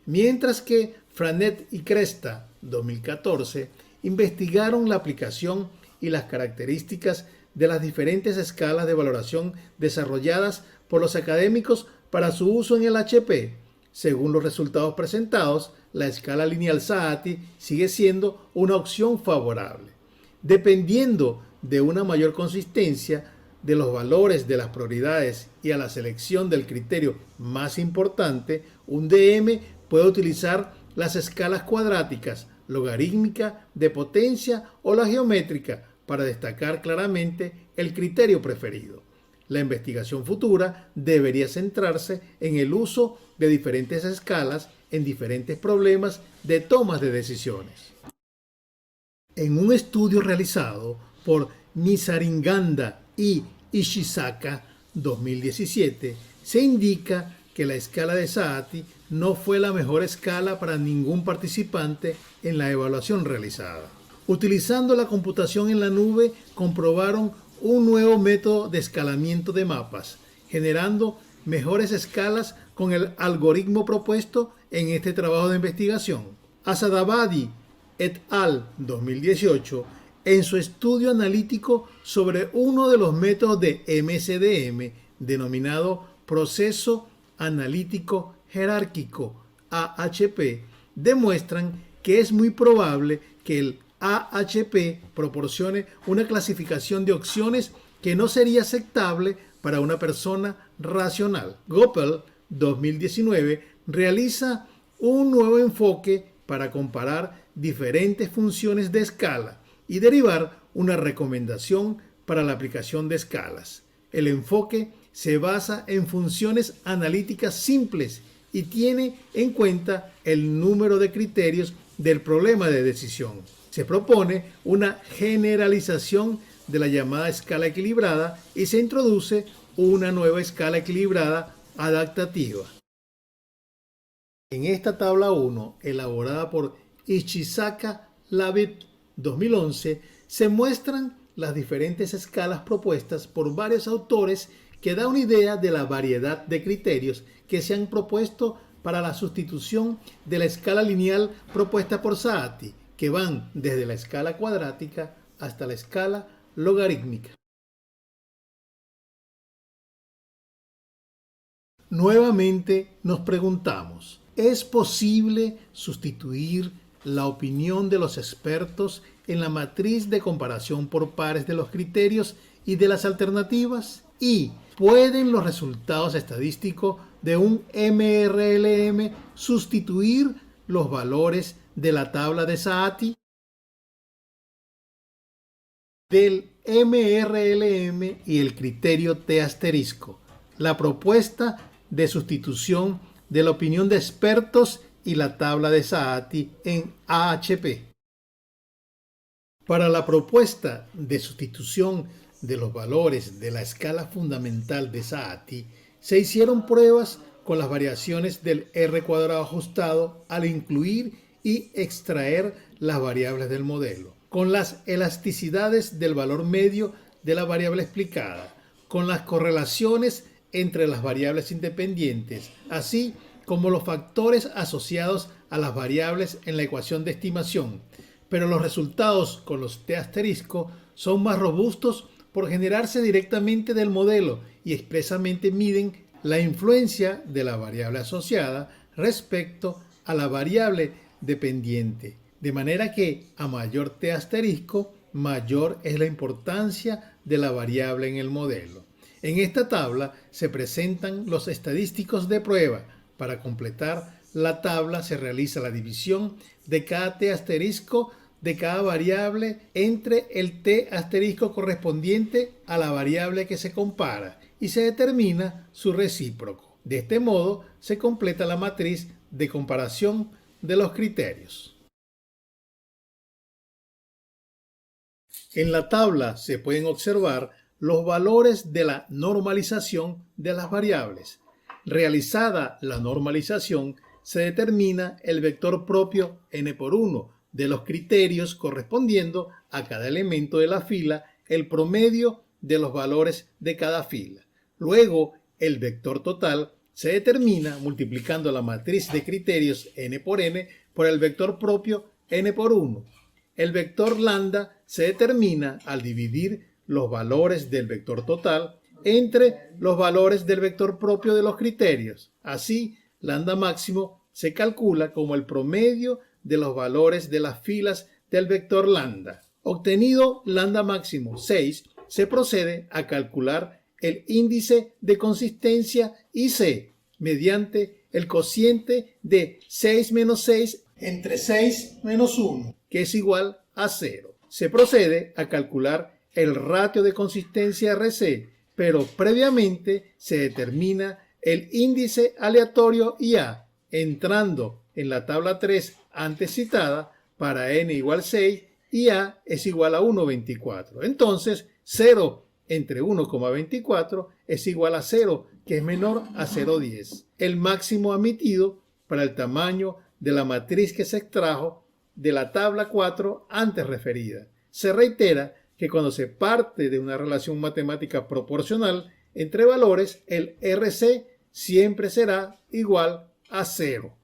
Speaker 5: Mientras que Franet y Cresta, 2014, investigaron la aplicación y las características de las diferentes escalas de valoración desarrolladas por los académicos para su uso en el HP. Según los resultados presentados, la escala lineal Saati sigue siendo una opción favorable. Dependiendo de una mayor consistencia de los valores de las prioridades y a la selección del criterio más importante, un DM puede utilizar las escalas cuadráticas, logarítmica, de potencia o la geométrica para destacar claramente el criterio preferido. La investigación futura debería centrarse en el uso de diferentes escalas en diferentes problemas de tomas de decisiones. En un estudio realizado por Nisaringanda y Ishizaka, 2017, se indica que la escala de Saati no fue la mejor escala para ningún participante en la evaluación realizada. Utilizando la computación en la nube, comprobaron un nuevo método de escalamiento de mapas, generando mejores escalas con el algoritmo propuesto en este trabajo de investigación. Asadabadi et al. 2018, en su estudio analítico sobre uno de los métodos de MSDM, denominado Proceso Analítico Jerárquico, AHP, demuestran que es muy probable que el AHP proporcione una clasificación de opciones que no sería aceptable para una persona racional. Goppel, 2019 realiza un nuevo enfoque para comparar diferentes funciones de escala y derivar una recomendación para la aplicación de escalas. El enfoque se basa en funciones analíticas simples y tiene en cuenta el número de criterios del problema de decisión. Se propone una generalización de la llamada escala equilibrada y se introduce una nueva escala equilibrada adaptativa. En esta tabla 1, elaborada por Ishizaka Labib 2011, se muestran las diferentes escalas propuestas por varios autores que da una idea de la variedad de criterios que se han propuesto para la sustitución de la escala lineal propuesta por Saati, que van desde la escala cuadrática hasta la escala logarítmica. Nuevamente nos preguntamos, ¿es posible sustituir la opinión de los expertos en la matriz de comparación por pares de los criterios y de las alternativas? ¿Y pueden los resultados estadísticos de un MRLM sustituir los valores de la tabla de Saati? Del MRLM y el criterio T asterisco, la propuesta de sustitución de la opinión de expertos y la tabla de Saati en AHP. Para la propuesta de sustitución de los valores de la escala fundamental de Saati, se hicieron pruebas con las variaciones del R cuadrado ajustado al incluir y extraer las variables del modelo, con las elasticidades del valor medio de la variable explicada, con las correlaciones entre las variables independientes, así como los factores asociados a las variables en la ecuación de estimación. Pero los resultados con los T asterisco son más robustos por generarse directamente del modelo y expresamente miden la influencia de la variable asociada respecto a la variable dependiente, de manera que a mayor T asterisco, mayor es la importancia de la variable en el modelo. En esta tabla se presentan los estadísticos de prueba. Para completar la tabla se realiza la división de cada T asterisco de cada variable entre el T asterisco correspondiente a la variable que se compara y se determina su recíproco. De este modo se completa la matriz de comparación de los criterios. En la tabla se pueden observar los valores de la normalización de las variables. Realizada la normalización, se determina el vector propio n por 1 de los criterios correspondiendo a cada elemento de la fila, el promedio de los valores de cada fila. Luego, el vector total se determina multiplicando la matriz de criterios n por n por el vector propio n por 1. El vector lambda se determina al dividir los valores del vector total entre los valores del vector propio de los criterios. Así, lambda máximo se calcula como el promedio de los valores de las filas del vector lambda. Obtenido lambda máximo 6, se procede a calcular el índice de consistencia IC mediante el cociente de 6 menos 6 entre 6 menos 1, que es igual a 0. Se procede a calcular el ratio de consistencia RC, pero previamente se determina el índice aleatorio IA, entrando en la tabla 3 antes citada para n igual 6 y a es igual a 1,24. Entonces, 0 entre 1,24 es igual a 0, que es menor a 0,10. El máximo admitido para el tamaño de la matriz que se extrajo de la tabla 4 antes referida. Se reitera que cuando se parte de una relación matemática proporcional entre valores, el RC siempre será igual a 0.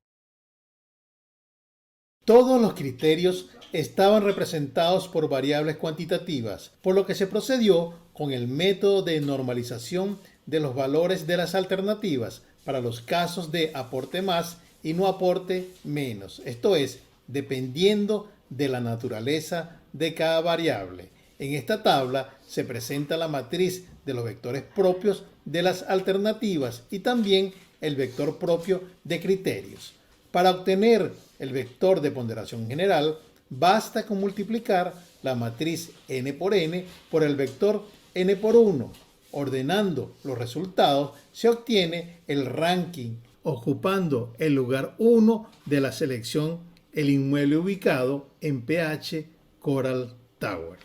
Speaker 5: Todos los criterios estaban representados por variables cuantitativas, por lo que se procedió con el método de normalización de los valores de las alternativas para los casos de aporte más y no aporte menos, esto es, dependiendo de la naturaleza de cada variable. En esta tabla se presenta la matriz de los vectores propios de las alternativas y también el vector propio de criterios. Para obtener el vector de ponderación general, basta con multiplicar la matriz n por n por el vector n por 1. Ordenando los resultados, se obtiene el ranking, ocupando el lugar 1 de la selección el inmueble ubicado en PH Coral Tower.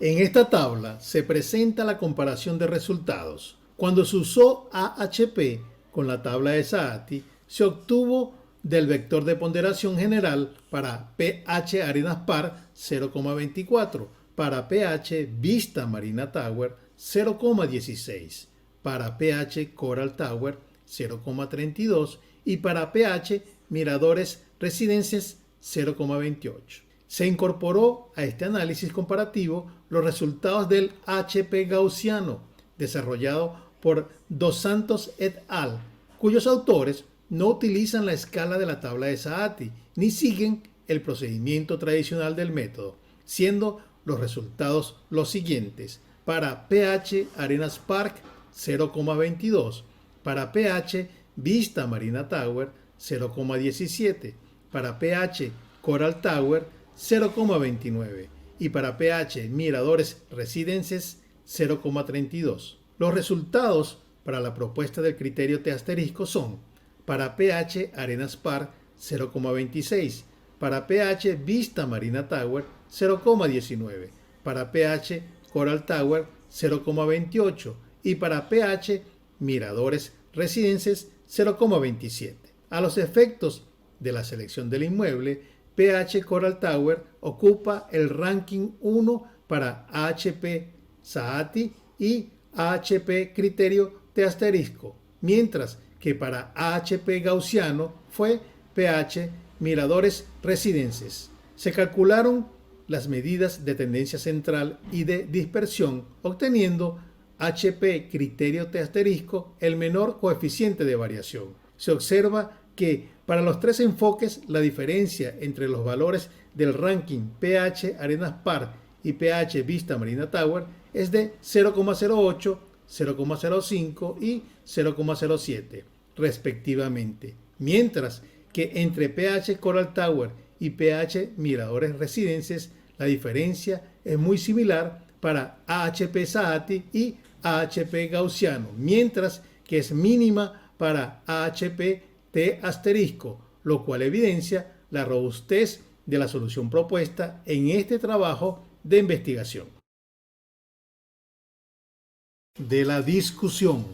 Speaker 5: En esta tabla se presenta la comparación de resultados. Cuando se usó AHP con la tabla de Saati, se obtuvo del vector de ponderación general para PH Arenas Park 0,24, para PH Vista Marina Tower 0,16, para PH Coral Tower 0,32 y para PH Miradores Residencias 0,28. Se incorporó a este análisis comparativo los resultados del HP gaussiano desarrollado por Dos Santos et al., cuyos autores no utilizan la escala de la tabla de Saati ni siguen el procedimiento tradicional del método, siendo los resultados los siguientes: para PH Arenas Park 0,22, para PH Vista Marina Tower 0,17, para PH Coral Tower 0,29 y para PH Miradores Residences 0,32. Los resultados para la propuesta del criterio T asterisco son: para PH Arenas Park 0,26, para PH Vista Marina Tower 0,19, para PH Coral Tower 0,28 y para PH Miradores Residences 0,27. A los efectos de la selección del inmueble, PH Coral Tower ocupa el ranking 1 para AHP Saati y AHP criterio T asterisco, mientras que para AHP gaussiano fue PH Miradores Residences. Se calcularon las medidas de tendencia central y de dispersión, obteniendo HP criterio T asterisco el menor coeficiente de variación. Se observa que para los tres enfoques la diferencia entre los valores del ranking PH Arenas Park y PH Vista Marina Tower es de 0,08, 0,05 y 0,07 respectivamente, mientras que entre PH Coral Tower y PH Miradores Residences la diferencia es muy similar para AHP Saati y AHP gaussiano, mientras que es mínima para AHP T asterisco, lo cual evidencia la robustez de la solución propuesta en este trabajo de investigación. De la discusión.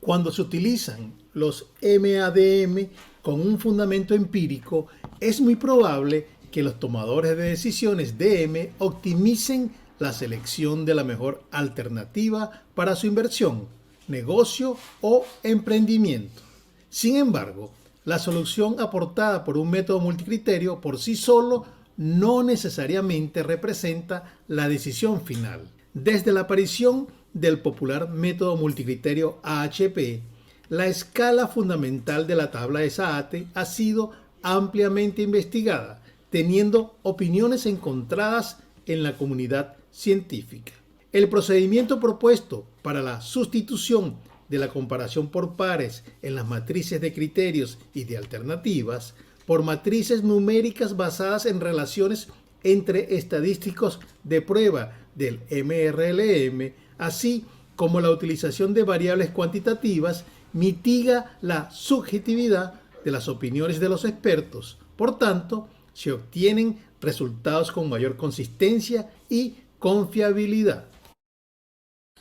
Speaker 5: Cuando se utilizan los MADM con un fundamento empírico, es muy probable que los tomadores de decisiones DM optimicen la selección de la mejor alternativa para su inversión, negocio o emprendimiento. Sin embargo, la solución aportada por un método multicriterio por sí solo no necesariamente representa la decisión final. Desde la aparición del popular método multicriterio AHP, la escala fundamental de la tabla de Saati ha sido ampliamente investigada, teniendo opiniones encontradas en la comunidad científica. El procedimiento propuesto para la sustitución de la comparación por pares en las matrices de criterios y de alternativas por matrices numéricas basadas en relaciones entre estadísticos de prueba del MRLM, así como la utilización de variables cuantitativas, mitiga la subjetividad de las opiniones de los expertos. Por tanto, se obtienen resultados con mayor consistencia y confiabilidad.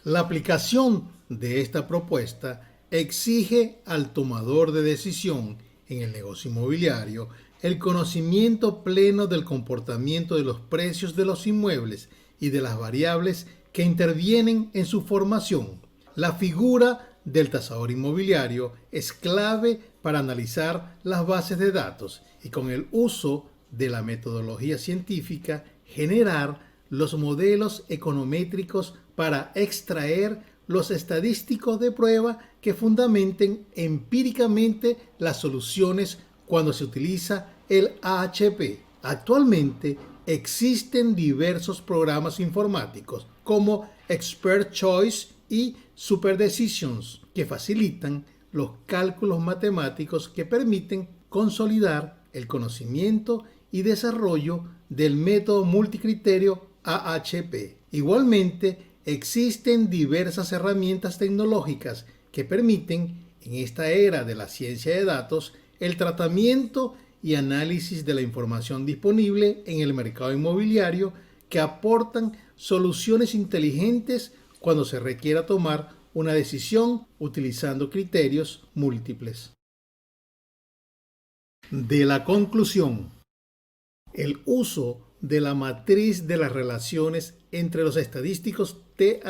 Speaker 5: La aplicación de esta propuesta exige al tomador de decisión en el negocio inmobiliario el conocimiento pleno del comportamiento de los precios de los inmuebles y de las variables que intervienen en su formación. La figura del tasador inmobiliario es clave para analizar las bases de datos y con el uso de la metodología científica generar los modelos econométricos para extraer los estadísticos de prueba que fundamenten empíricamente las soluciones cuando se utiliza el AHP. Actualmente existen diversos programas informáticos como Expert Choice y Super Decisions, que facilitan los cálculos matemáticos que permiten consolidar el conocimiento y desarrollo del método multicriterio AHP. Igualmente, existen diversas herramientas tecnológicas que permiten, en esta era de la ciencia de datos, el tratamiento y análisis de la información disponible en el mercado inmobiliario, que aportan soluciones inteligentes cuando se requiera tomar una decisión utilizando criterios múltiples. De la conclusión, el uso de la matriz de las relaciones entre los estadísticos T*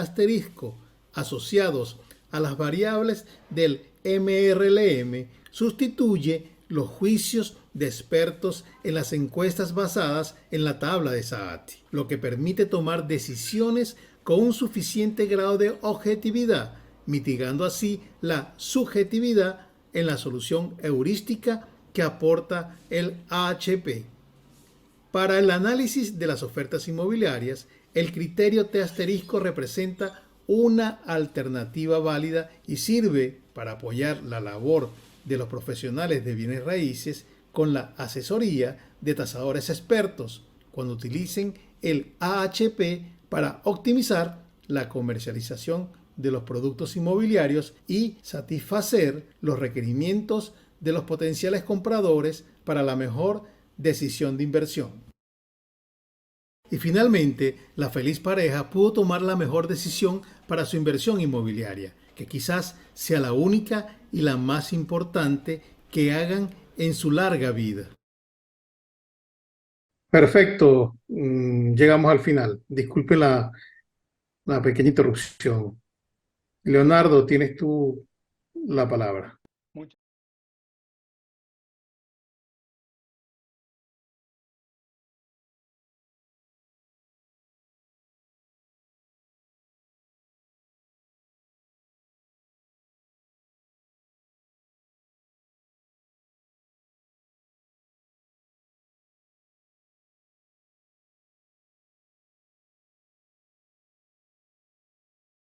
Speaker 5: asociados a las variables del MRLM sustituye los juicios de expertos en las encuestas basadas en la tabla de Saati, lo que permite tomar decisiones con un suficiente grado de objetividad, mitigando así la subjetividad en la solución heurística que aporta el AHP. Para el análisis de las ofertas inmobiliarias, el criterio T* representa una alternativa válida y sirve para apoyar la labor de los profesionales de bienes raíces con la asesoría de tasadores expertos cuando utilicen el AHP para optimizar la comercialización de los productos inmobiliarios y satisfacer los requerimientos de los potenciales compradores para la mejor decisión de inversión. Y finalmente, la feliz pareja pudo tomar la mejor decisión para su inversión inmobiliaria, que quizás sea la única y la más importante que hagan en su larga vida.
Speaker 4: Perfecto. Llegamos al final. Disculpe la pequeña interrupción. Leonardo, tienes tú la palabra.